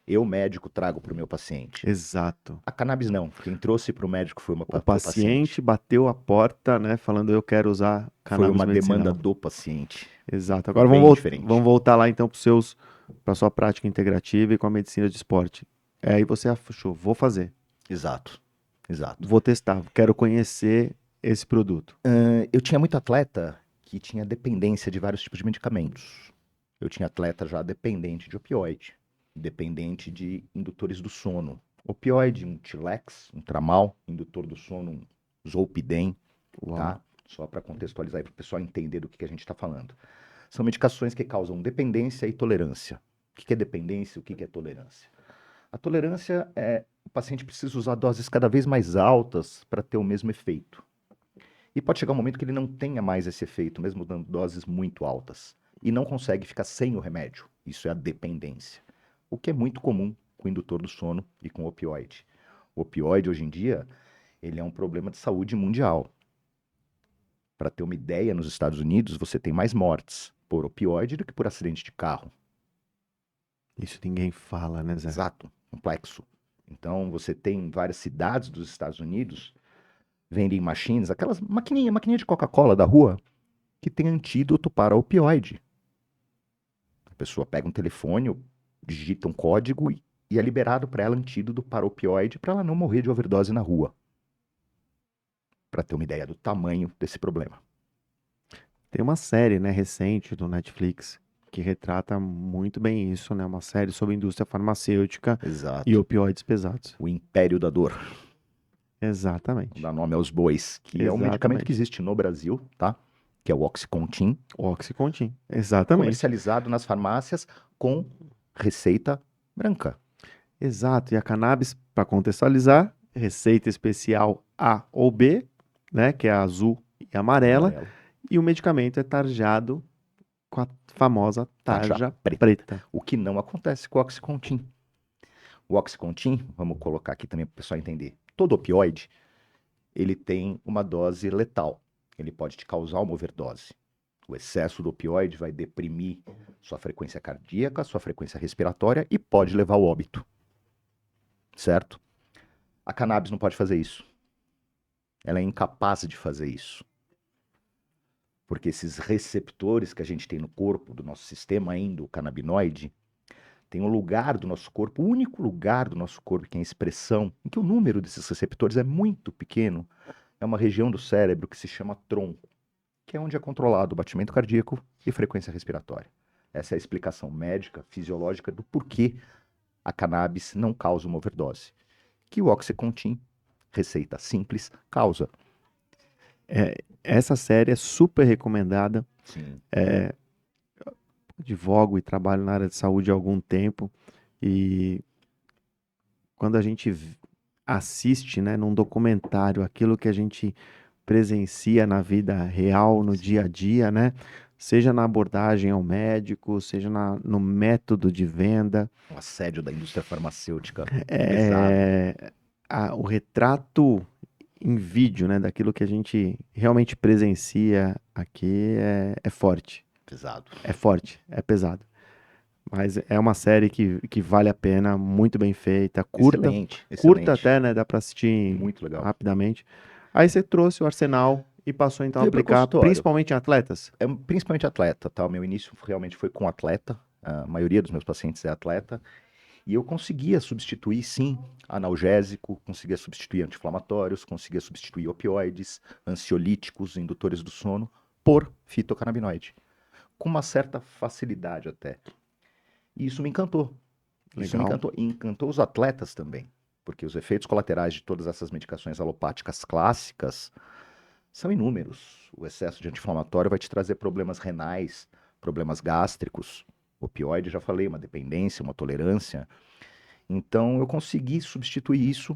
eu, médico, trago para o meu paciente. Exato. A cannabis não. Quem trouxe para o médico foi O pro paciente bateu a porta, né? Falando, eu quero usar Foi cannabis uma medicinal. demanda do paciente. Exato. Agora Bem vamos diferente. voltar lá então para sua prática integrativa e com a medicina de esporte. Aí você achou, vou fazer, Exato. vou testar, quero conhecer esse produto. Eu tinha muito atleta que tinha dependência de vários tipos de medicamentos. Eu tinha atleta já dependente de opioide, dependente de indutores do sono. Opioide, um Tilex, um Tramal, indutor do sono, um Zolpidem, Uau. tá? Só para contextualizar aí para o pessoal entender do que a gente está falando. São medicações que causam dependência e tolerância. O que é dependência e o que é tolerância? A tolerância é o paciente precisa usar doses cada vez mais altas para ter o mesmo efeito. E pode chegar um momento que ele não tenha mais esse efeito, mesmo dando doses muito altas. E não consegue ficar sem o remédio. Isso é a dependência. O que é muito comum com o indutor do sono e com o opioide. O opioide, hoje em dia, ele é um problema de saúde mundial. Para ter uma ideia, nos Estados Unidos, você tem mais mortes por opioide do que por acidente de carro. Isso ninguém fala, né, Zé? Exato, complexo. Então, você tem em várias cidades dos Estados Unidos, vendem machines, aquelas maquininha de Coca-Cola da rua, que tem antídoto para opioide. A pessoa pega um telefone, digita um código e é liberado para ela antídoto para opioide, para ela não morrer de overdose na rua. Para ter uma ideia do tamanho desse problema. Tem uma série, né, recente do Netflix que retrata muito bem isso, né? Uma série sobre indústria farmacêutica e Exato. opioides pesados. O império da dor. Exatamente. Vou dar nome aos bois, que é um medicamento que existe no Brasil, tá? Que é o Oxycontin, O Oxycontin. Exatamente. comercializado nas farmácias com receita branca. Exato. E a cannabis, para contextualizar, receita especial A ou B, né? Que é a azul e amarela. Amarelo. E o medicamento é tarjado com a famosa tarja preta. preta. O que não acontece com o Oxycontin. O Oxycontin, vamos colocar aqui também para o pessoal entender. Todo opioide, ele tem uma dose letal. Ele pode te causar uma overdose. O excesso do opioide vai deprimir sua frequência cardíaca, sua frequência respiratória e pode levar ao óbito. Certo? A cannabis não pode fazer isso. Ela é incapaz de fazer isso. Porque esses receptores que a gente tem no corpo, do nosso sistema endocannabinoide, tem um lugar do nosso corpo, o único lugar do nosso corpo que é a expressão, em que o número desses receptores é muito pequeno, é uma região do cérebro que se chama tronco, que é onde é controlado o batimento cardíaco e frequência respiratória. Essa é a explicação médica, fisiológica do porquê a cannabis não causa uma overdose. Que o Oxycontin, receita simples, causa. Essa série é super recomendada. Sim. Advogo e trabalho na área de saúde há algum tempo. E quando a gente assiste, né, num documentário aquilo que a gente presencia na vida real, no dia a dia, né? Seja na abordagem ao médico, seja no método de venda, O assédio da indústria farmacêutica pesado. o retrato em vídeo, né, daquilo que a gente realmente presencia aqui é forte. Pesado. É forte, é pesado. Mas é uma série que vale a pena, muito bem feita, curta. Excelente, Curta excelente. até, né? Dá pra assistir Muito legal. rapidamente. Aí você trouxe o Arsenal e passou então a Veio pro aplicar consultório. principalmente em atletas. Principalmente atleta, tá? O meu início realmente foi com atleta. A maioria dos meus pacientes é atleta. E eu conseguia substituir, sim, analgésico, conseguia substituir anti-inflamatórios, conseguia substituir opioides, ansiolíticos, indutores do sono, por fitocannabinoide. Com uma certa facilidade até. E isso me encantou. Isso me Legal. encantou. E encantou os atletas também. Porque os efeitos colaterais de todas essas medicações alopáticas clássicas são inúmeros. O excesso de anti-inflamatório vai te trazer problemas renais, problemas gástricos. Opioide, já falei, uma dependência, uma tolerância. Então, eu consegui substituir isso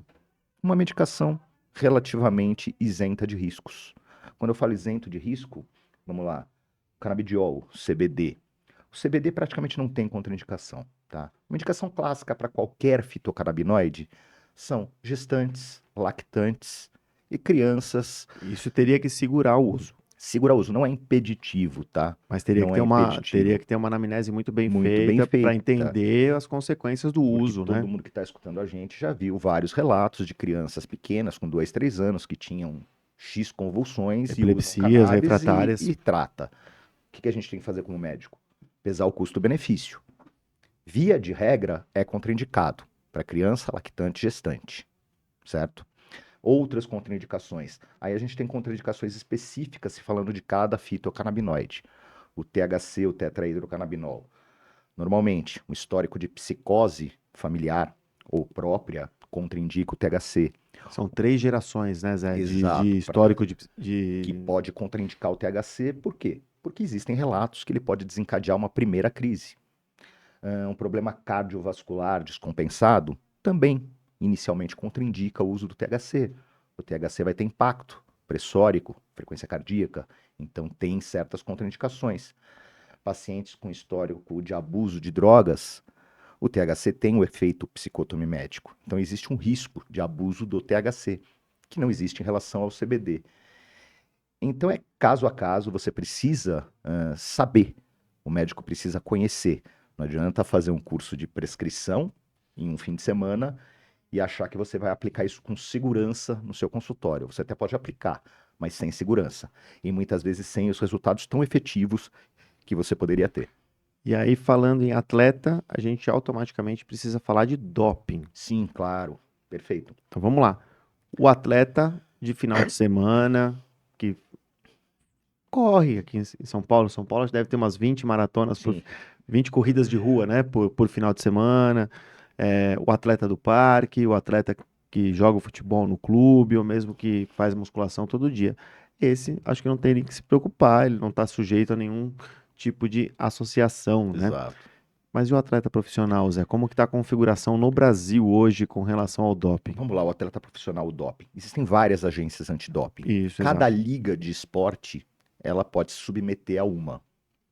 com uma medicação relativamente isenta de riscos. Quando eu falo isento de risco, vamos lá, canabidiol, CBD. O CBD praticamente não tem contraindicação, tá? Uma indicação clássica para qualquer fitocannabinoide são gestantes, lactantes e crianças. Isso teria que segurar o uso. Segura uso, não é impeditivo, tá? Mas teria Não que ter é uma, impeditivo. teria que ter uma anamnese muito bem Muito bem feita para feita. entender as consequências do Porque uso, todo né? mundo que está escutando a gente já viu vários relatos de crianças pequenas com 2, 3 anos que tinham X convulsões e usam Epilepsias cannabis refratárias. e trata. O que a gente tem que fazer como médico? Pesar o custo-benefício. Via de regra, é contraindicado para criança, lactante, gestante, certo? Outras contraindicações. Aí a gente tem contraindicações específicas se falando de cada fitocannabinoide. O THC, o tetrahidrocannabinol. Normalmente, um histórico de psicose familiar ou própria contraindica o THC. São 3 gerações, né, Zé? Exato, De histórico de que pode contraindicar o THC, por quê? Porque existem relatos que ele pode desencadear uma primeira crise. Um problema cardiovascular descompensado também inicialmente contraindica o uso do THC. O THC vai ter impacto pressórico, frequência cardíaca, então tem certas contraindicações. Pacientes com histórico de abuso de drogas, o THC tem o efeito psicotomimético. Então existe um risco de abuso do THC, que não existe em relação ao CBD. Então é caso a caso, você precisa saber, o médico precisa conhecer. Não adianta fazer um curso de prescrição em um fim de semana e achar que você vai aplicar isso com segurança no seu consultório. Você até pode aplicar, mas sem segurança. E muitas vezes sem os resultados tão efetivos que você poderia ter. E aí, falando em atleta, a gente automaticamente precisa falar de doping. Sim, claro. Perfeito. Então vamos lá. O atleta de final de semana que corre aqui em São Paulo. São Paulo deve ter umas 20 maratonas, Sim. 20 corridas de rua, né? Por final de semana. O atleta do parque, o atleta que joga o futebol no clube, ou mesmo que faz musculação todo dia. Esse, acho que não tem nem que se preocupar, ele não está sujeito a nenhum tipo de associação, né? Exato. Mas e o atleta profissional, Zé? Como que está a configuração no Brasil hoje com relação ao doping? Vamos lá, o atleta profissional, o doping. Existem várias agências antidoping. Isso, Cada exato. liga de esporte, ela pode se submeter a uma.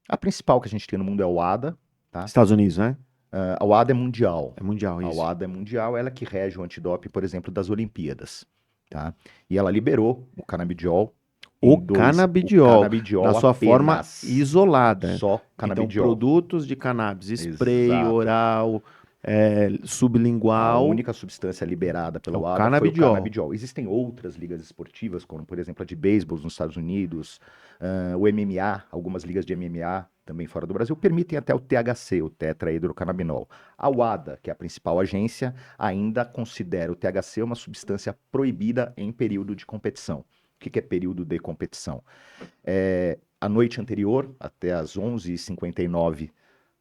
A principal que a gente tem no mundo é a WADA. Estados Unidos, né? A WADA é mundial. É mundial A isso. WADA é mundial, ela que rege o antidoping, por exemplo, das Olimpíadas. Tá? E ela liberou o canabidiol. O em canabidiol, o canabidiol na sua forma apenas. isolada. Só Então, canabidiol. produtos de cannabis, spray, Exato. oral, A sublingual, única substância liberada pela É o WADA foi canabidiol. o canabidiol. Existem outras ligas esportivas, como por exemplo a de beisebol nos Estados Unidos, o MMA, algumas ligas de MMA também fora do Brasil, permitem até o THC, o tetrahidrocannabinol. A WADA, que é a principal agência, ainda considera o THC uma substância proibida em período de competição. O que é período de competição? A noite anterior, até as 11h59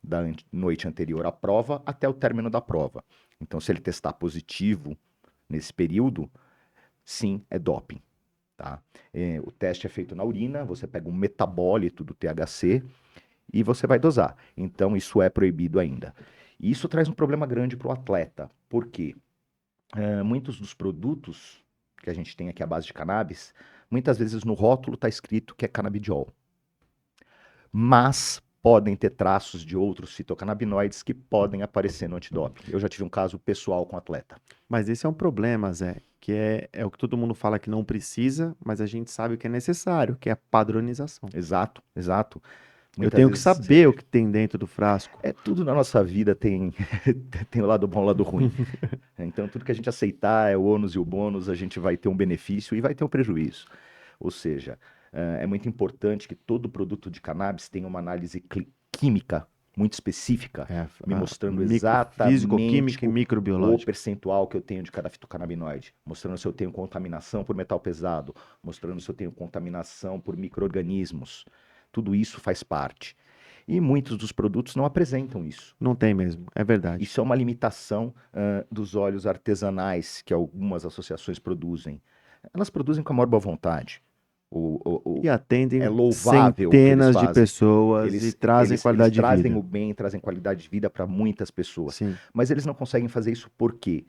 da noite anterior à prova, até o término da prova. Então, se ele testar positivo nesse período, sim, é doping. Tá? O teste é feito na urina, você pega um metabólito do THC e você vai dosar. Então, isso é proibido ainda. E isso traz um problema grande para o atleta. Por quê? Muitos dos produtos que a gente tem aqui à base de cannabis, muitas vezes no rótulo está escrito que é canabidiol. Mas podem ter traços de outros fitocannabinoides que podem aparecer no antidoping. Eu já tive um caso pessoal com atleta. Mas esse é um problema, Zé, que é o que todo mundo fala que não precisa, mas a gente sabe o que é necessário, que é a padronização. Exato, exato. Eu Muitas tenho que vezes, saber o que tem dentro do frasco. tudo na nossa vida tem o lado bom e o lado ruim. Então, tudo que a gente aceitar é o ônus e o bônus, a gente vai ter um benefício e vai ter um prejuízo. Ou seja, é muito importante que todo produto de cannabis tenha uma análise química muito específica, me mostrando exatamente físico-química e o microbiológica. percentual que eu tenho de cada fitocannabinoide, mostrando se eu tenho contaminação por metal pesado, mostrando se eu tenho contaminação por micro-organismos. Tudo isso faz parte. E muitos dos produtos não apresentam isso. Não tem mesmo, é verdade. Isso é uma limitação dos óleos artesanais que algumas associações produzem. Elas produzem com a maior boa vontade. E atendem É louvável o que centenas eles de fazem. pessoas e trazem qualidade de trazem vida. o bem, trazem qualidade de vida para muitas pessoas. Sim. Mas eles não conseguem fazer isso por quê?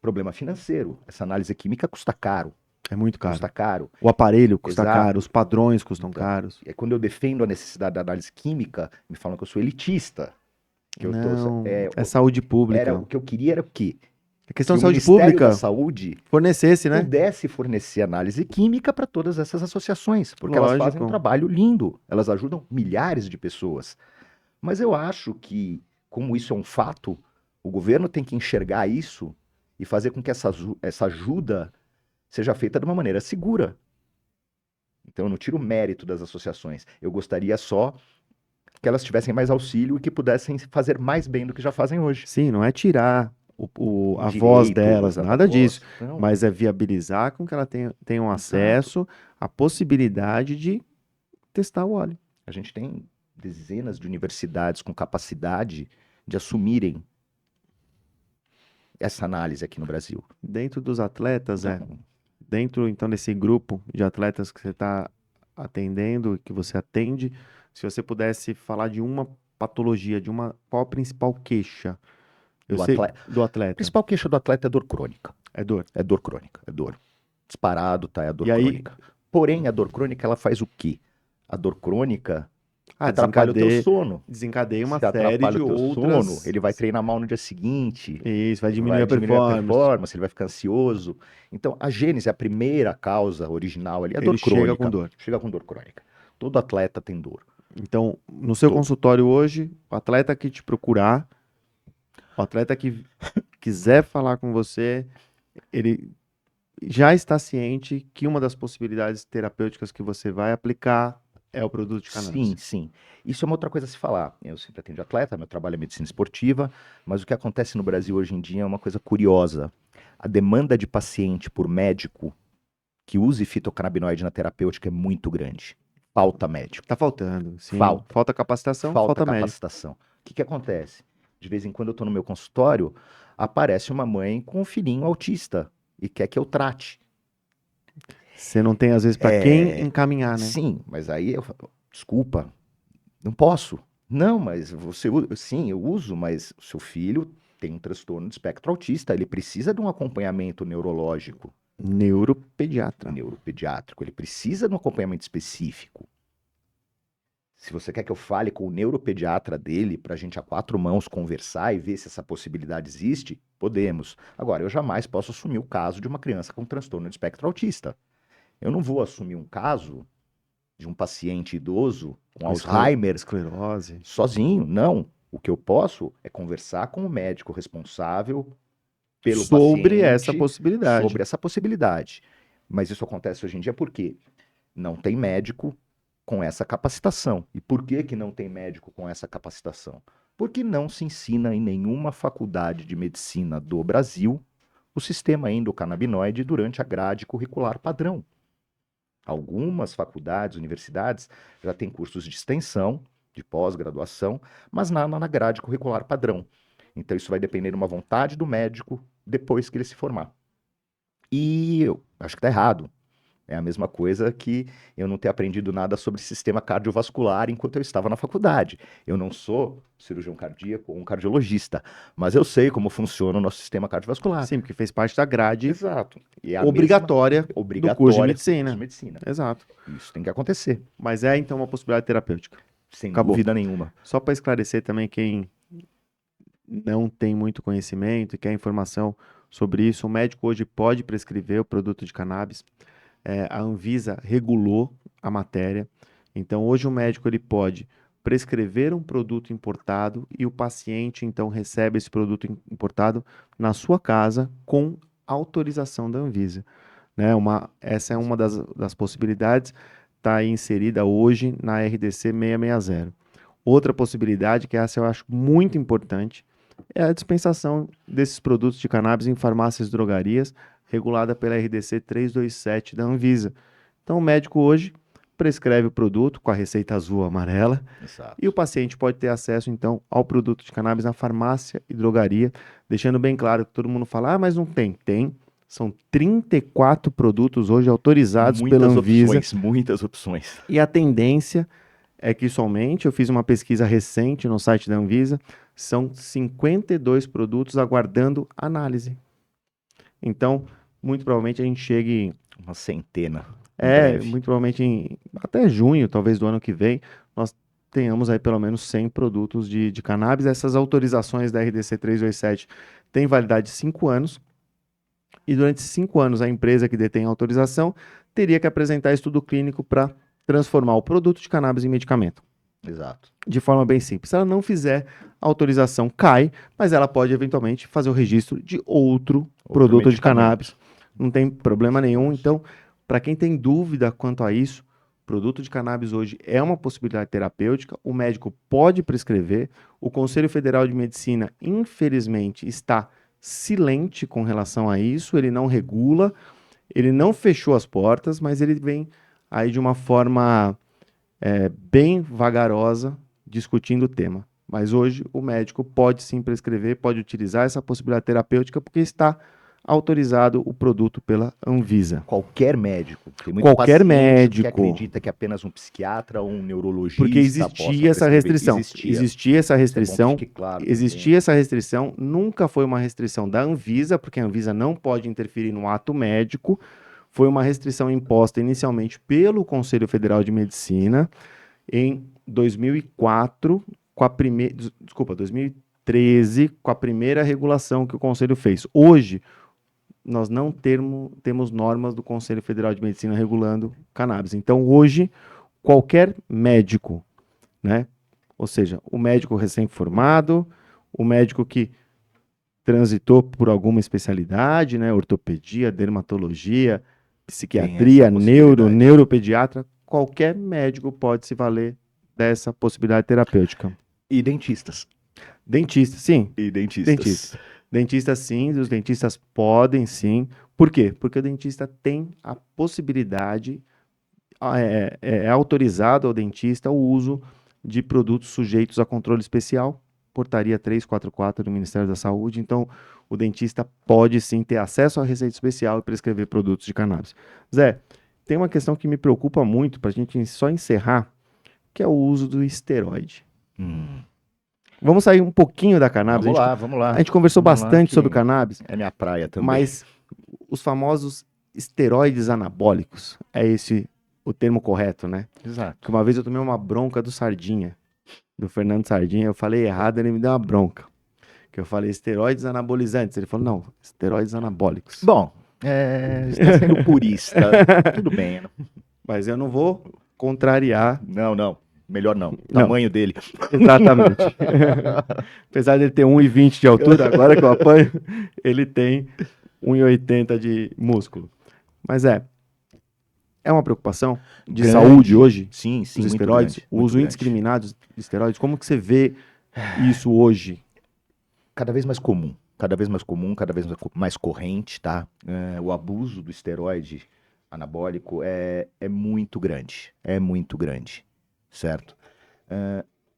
Problema financeiro. Essa análise química custa caro. É muito caro. Custa caro. O aparelho custa Exato. caro, os padrões custam Então, caros. E quando eu defendo a necessidade da análise química, me falam que eu sou elitista. Que eu Não, é saúde pública. o que eu queria era o quê? A questão Que de o saúde Ministério pública da Saúde fornecesse, né? pudesse fornecer análise química para todas essas associações, porque elas fazem Lógico. um trabalho lindo, elas ajudam milhares de pessoas. Mas eu acho que, como isso é um fato, o governo tem que enxergar isso e fazer com que essa ajuda seja feita de uma maneira segura. Então eu não tiro o mérito das associações, eu gostaria só que elas tivessem mais auxílio e que pudessem fazer mais bem do que já fazem hoje. Sim, não é tirar a Direito, voz delas, exato, nada a voz. disso. Não. Mas é viabilizar com que ela tenham acesso à possibilidade de testar o óleo. A gente tem dezenas de universidades com capacidade de assumirem essa análise aqui no Brasil. Dentro dos atletas, Então, dentro então desse grupo de atletas que você está atendendo, que você atende, se você pudesse falar de uma patologia, qual a principal queixa do A atleta? principal queixa do atleta é dor crônica. É dor. É dor crônica, é dor. Disparado, tá? É a dor E aí- crônica. Porém, a dor crônica, ela faz o quê? A dor crônica atrapalha o teu sono. Desencadeia uma Se série atrapalha de o teu outras. sono, ele vai treinar mal no dia seguinte. Isso, vai Ele diminuir a performance. ele vai ficar ansioso. Então, a gênese, a primeira causa original ali, é a Ele dor chega crônica. com dor. Chega com dor crônica. Todo atleta tem dor. Então, no seu Todo. consultório hoje, o atleta que te procurar, O atleta que quiser falar com você, ele já está ciente que uma das possibilidades terapêuticas que você vai aplicar é o produto de cannabis. Sim, sim. Isso é uma outra coisa a se falar. Eu sempre atendo atleta, meu trabalho é medicina esportiva, mas o que acontece no Brasil hoje em dia é uma coisa curiosa. A demanda de paciente por médico que use fitocannabinoide na terapêutica é muito grande. Falta médico. Tá faltando, sim. Falta. Falta capacitação, falta médico. capacitação. O que acontece? De vez em quando eu estou no meu consultório, aparece uma mãe com um filhinho autista e quer que eu trate. Você não tem, às vezes, para quem encaminhar, né? Sim, mas aí eu falo, desculpa, não posso. Não, mas você usa. Sim, eu uso, mas o seu filho tem um transtorno de espectro autista, ele precisa de um acompanhamento neurológico, Neuropediatra. neuropediátrico, ele precisa de um acompanhamento específico. Se você quer que eu fale com o neuropediatra dele, para a gente a quatro mãos conversar e ver se essa possibilidade existe, podemos. Agora, eu jamais posso assumir o caso de uma criança com transtorno de espectro autista. Eu não vou assumir um caso de um paciente idoso com Alzheimer Esclerose. sozinho, não. O que eu posso é conversar com o médico responsável pelo Sobre paciente, essa possibilidade. sobre essa possibilidade. Mas isso acontece hoje em dia porque não tem médico com essa capacitação. E por que que não tem médico com essa capacitação? Porque não se ensina em nenhuma faculdade de medicina do Brasil o sistema endocannabinoide durante a grade curricular padrão. Algumas faculdades, universidades, já têm cursos de extensão, de pós-graduação, mas nada na grade curricular padrão. Então isso vai depender de uma vontade do médico depois que ele se formar. E eu acho que está errado. É a mesma coisa que eu não ter aprendido nada sobre sistema cardiovascular enquanto eu estava na faculdade. Eu não sou cirurgião cardíaco ou um cardiologista, mas eu sei como funciona o nosso sistema cardiovascular. Sim, porque fez parte da grade Exato. E é a obrigatória mesma- do obrigatória curso de do medicina. curso de medicina. Exato. Isso tem que acontecer, Mas é, então, uma possibilidade terapêutica. sem Acabou. dúvida nenhuma. Só para esclarecer também quem não tem muito conhecimento e quer informação sobre isso, o médico hoje pode prescrever o produto de cannabis. A Anvisa regulou a matéria. Então, hoje o médico ele pode prescrever um produto importado e o paciente, então, recebe esse produto importado na sua casa com autorização da Anvisa. Né? Essa é uma das possibilidades, está aí inserida hoje na RDC 660. Outra possibilidade, que essa eu acho muito importante, é a dispensação desses produtos de cannabis em farmácias e drogarias, regulada pela RDC 327 da Anvisa. Então, o médico hoje prescreve o produto com a receita azul ou amarela Exato. e o paciente pode ter acesso, então, ao produto de cannabis na farmácia e drogaria, deixando bem claro que todo mundo fala, mas não tem. Tem. São 34 produtos hoje autorizados pela Anvisa. Muitas opções. E a tendência é que isso aumente. Eu fiz uma pesquisa recente no site da Anvisa. São 52 produtos aguardando análise. Então, muito provavelmente a gente chegue... Uma centena. em breve. muito provavelmente até junho, talvez do ano que vem, nós tenhamos aí pelo menos 100 produtos de cannabis. Essas autorizações da RDC 327 têm validade de 5 anos. E durante esses 5 anos, a empresa que detém a autorização teria que apresentar estudo clínico para transformar o produto de cannabis em medicamento. Exato. De forma bem simples. Se ela não fizer, a autorização cai, mas ela pode eventualmente fazer o registro de outro produto de medicamento. cannabis. Não tem problema nenhum. Então, para quem tem dúvida quanto a isso, produto de cannabis hoje é uma possibilidade terapêutica. O médico pode prescrever. O Conselho Federal de Medicina, infelizmente, está silente com relação a isso. Ele não regula, ele não fechou as portas, mas ele vem aí de uma forma bem vagarosa discutindo o tema. Mas hoje o médico pode sim prescrever, pode utilizar essa possibilidade terapêutica porque está autorizado o produto pela Anvisa. Qualquer médico. Tem muito Qualquer paciente médico. que acredita que apenas um psiquiatra ou um neurologista Porque existia essa possa prescrever. restrição. Existia essa Isso é bom restrição. que fique claro Existia essa restrição, nunca foi uma restrição da Anvisa, porque a Anvisa não pode interferir no ato médico. Foi uma restrição imposta inicialmente pelo Conselho Federal de Medicina em 2004, 2013, com a primeira regulação que o Conselho fez. Hoje, nós não temos normas do Conselho Federal de Medicina regulando cannabis. Então, hoje, qualquer médico, né? Ou seja, o médico recém-formado, o médico que transitou por alguma especialidade, né? Ortopedia, dermatologia, Tem psiquiatria, essa possibilidade. neuropediatra, qualquer médico pode se valer dessa possibilidade terapêutica. E dentistas. Dentista, sim. E dentistas. Dentista, sim, os dentistas podem, sim. Por quê? Porque o dentista tem a possibilidade, é autorizado ao dentista o uso de produtos sujeitos a controle especial, portaria 344 do Ministério da Saúde. Então, o dentista pode sim ter acesso à receita especial e prescrever produtos de cannabis. Zé, tem uma questão que me preocupa muito, para a gente só encerrar, que é o uso do esteroide. Hum, Vamos sair um pouquinho da cannabis. vamos lá. A gente conversou Vamos lá, bastante que sobre o cannabis, é minha praia também. mas os famosos esteroides anabólicos, é esse o termo correto, né? Exato. Que uma vez eu tomei uma bronca do Sardinha, do Fernando Sardinha, eu falei errado, ele me deu uma bronca. Que eu falei esteroides anabolizantes, ele falou, não, esteroides anabólicos. Bom, está sendo purista. Tudo bem. Mas eu não vou contrariar. Não. Melhor não. O Não. tamanho dele. Exatamente. Apesar de ele ter 1,20 de altura, agora que eu apanho, ele tem 1,80 de músculo. Mas é uma preocupação de Grande. saúde hoje, Sim, os muito esteroides, grande, o muito uso grande. indiscriminado de esteroides. Como que você vê isso hoje? Cada vez mais comum, cada vez mais corrente, tá? O abuso do esteroide anabólico é muito grande, certo?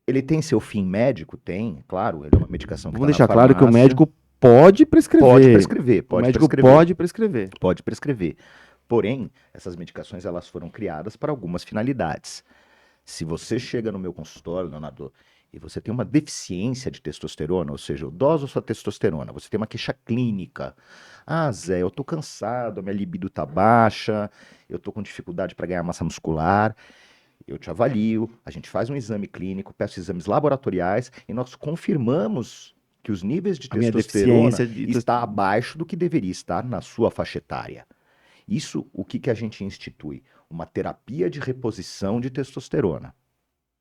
Ele tem seu fim médico? Tem, claro, ele é uma medicação que Vamos está na deixar claro que o farmácia. médico pode prescrever. Pode prescrever, O médico pode prescrever. pode prescrever. Porém, essas medicações elas foram criadas para algumas finalidades. Se você chega no meu consultório, Leonardo, e você tem uma deficiência de testosterona, ou seja, eu doso sua testosterona, você tem uma queixa clínica. Ah, Zé, eu tô cansado, a minha libido tá baixa, eu tô com dificuldade para ganhar massa muscular. Eu te avalio, a gente faz um exame clínico, peço exames laboratoriais e nós confirmamos que os níveis de A minha testosterona deficiência de está abaixo do que deveria estar na sua faixa etária. Isso, o que a gente institui? Uma terapia de reposição de testosterona,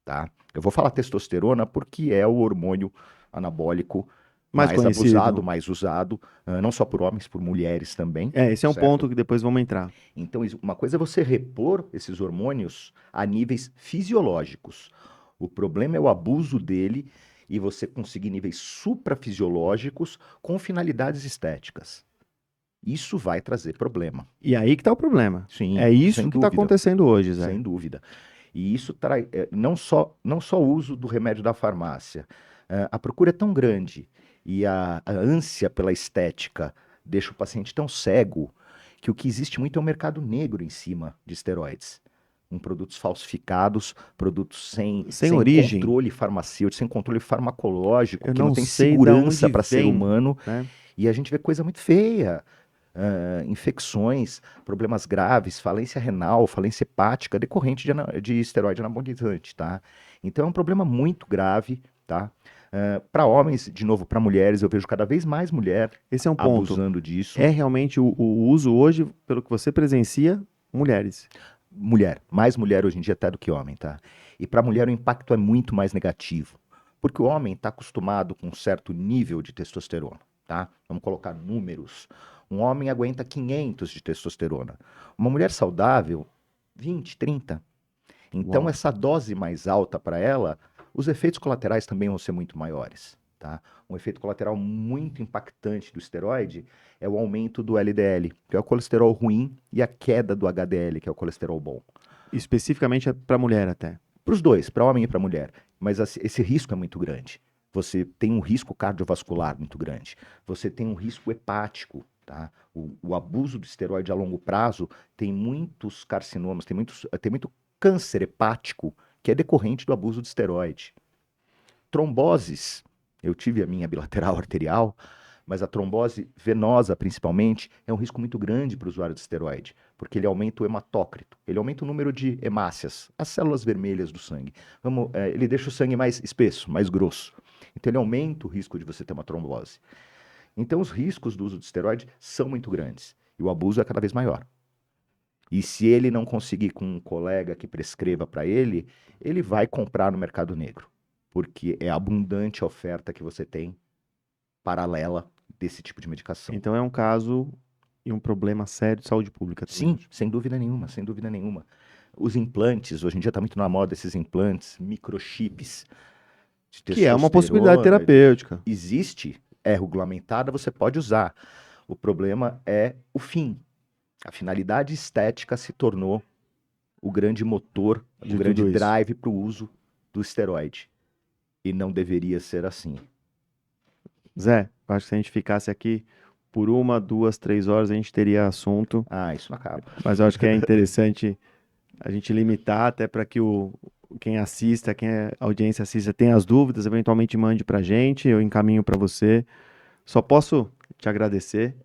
tá? Eu vou falar testosterona porque é o hormônio anabólico mais mais abusado, conhecido. mais usado, não só por homens, por mulheres também. Esse é um certo? ponto que depois vamos entrar. Então, uma coisa é você repor esses hormônios a níveis fisiológicos. O problema é o abuso dele e você conseguir níveis suprafisiológicos com finalidades estéticas. Isso vai trazer problema. E aí que tá o problema. Sim, É isso sem que está dúvida. acontecendo hoje, Zé. Sem dúvida. E isso traz não só o uso do remédio da farmácia. A procura é tão grande e a ânsia pela estética deixa o paciente tão cego que o que existe muito é o mercado negro em cima de esteroides. Com produtos falsificados, produtos sem origem. controle farmacêutico, sem controle farmacológico, Eu que não não tem sei da segurança onde para ser vem, humano. né? E a gente vê coisa muito feia. Infecções, problemas graves, falência renal, falência hepática, decorrente de esteroide anabolizante, tá? Então é um problema muito grave, tá? Para homens, de novo, para mulheres, eu vejo cada vez mais mulher Esse é um ponto. abusando disso. É realmente o uso hoje, pelo que você presencia, mulheres. Mais mulher hoje em dia até do que homem, tá? E para mulher o impacto é muito mais negativo, porque o homem está acostumado com um certo nível de testosterona, tá? Vamos colocar números. Um homem aguenta 500 de testosterona. Uma mulher saudável, 20, 30. Então, Uau. essa dose mais alta para ela, os efeitos colaterais também vão ser muito maiores, tá? Um efeito colateral muito impactante do esteroide é o aumento do LDL, que é o colesterol ruim, e a queda do HDL, que é o colesterol bom. Especificamente para mulher até. Para os dois, para homem e para mulher. Mas esse risco é muito grande. Você tem um risco cardiovascular muito grande. Você tem um risco hepático. Tá? O abuso do esteroide a longo prazo tem muitos carcinomas, tem muito câncer hepático que é decorrente do abuso do esteroide. Tromboses, eu tive a minha bilateral arterial, mas a trombose venosa, principalmente, é um risco muito grande para o usuário de esteroide, porque ele aumenta o hematócrito, ele aumenta o número de hemácias, as células vermelhas do sangue. Ele deixa o sangue mais espesso, mais grosso. Então ele aumenta o risco de você ter uma trombose. Então, os riscos do uso de esteroide são muito grandes e o abuso é cada vez maior. E se ele não conseguir com um colega que prescreva para ele, ele vai comprar no mercado negro, porque é abundante a oferta que você tem paralela desse tipo de medicação. Então é um caso e um problema sério de saúde pública. Sim, sem dúvida nenhuma, sem dúvida nenhuma. Os implantes, hoje em dia está muito na moda esses implantes, microchips de Que é uma possibilidade testosterona. terapêutica. Existe, é regulamentada, você pode usar. O problema é o fim. A finalidade estética se tornou o grande motor, De o grande tudo isso. drive para o uso do esteroide. E não deveria ser assim. Zé, eu acho que se a gente ficasse aqui por 1, 2, 3 horas, a gente teria assunto. Ah, isso não acaba. Mas eu acho que é interessante a gente limitar até para que quem assista, a audiência assista, tenha as dúvidas, eventualmente mande para a gente, eu encaminho para você. Só posso te agradecer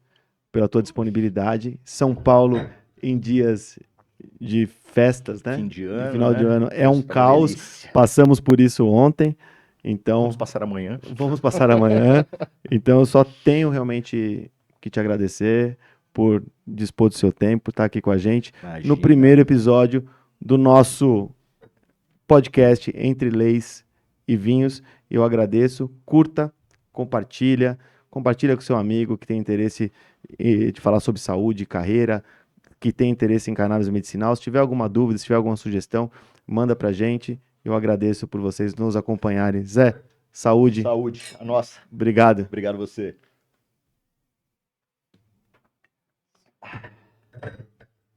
pela tua disponibilidade. São Paulo, em dias de festas, né? Fim de ano, final de né? ano, é um Isso tá uma caos. delícia. Passamos por isso ontem, então Vamos passar amanhã. vamos passar amanhã. Então eu só tenho realmente que te agradecer por dispor do seu tempo, estar aqui com a gente no Imagina. primeiro episódio do nosso podcast Entre Leis e Vinhos. Eu agradeço, curta, compartilha com seu amigo que tem interesse de falar sobre saúde, carreira, que tem interesse em cannabis medicinal. Se tiver alguma dúvida, se tiver alguma sugestão, manda pra gente. Eu agradeço por vocês nos acompanharem. Zé, saúde. Saúde. A nossa. Obrigado. Obrigado você.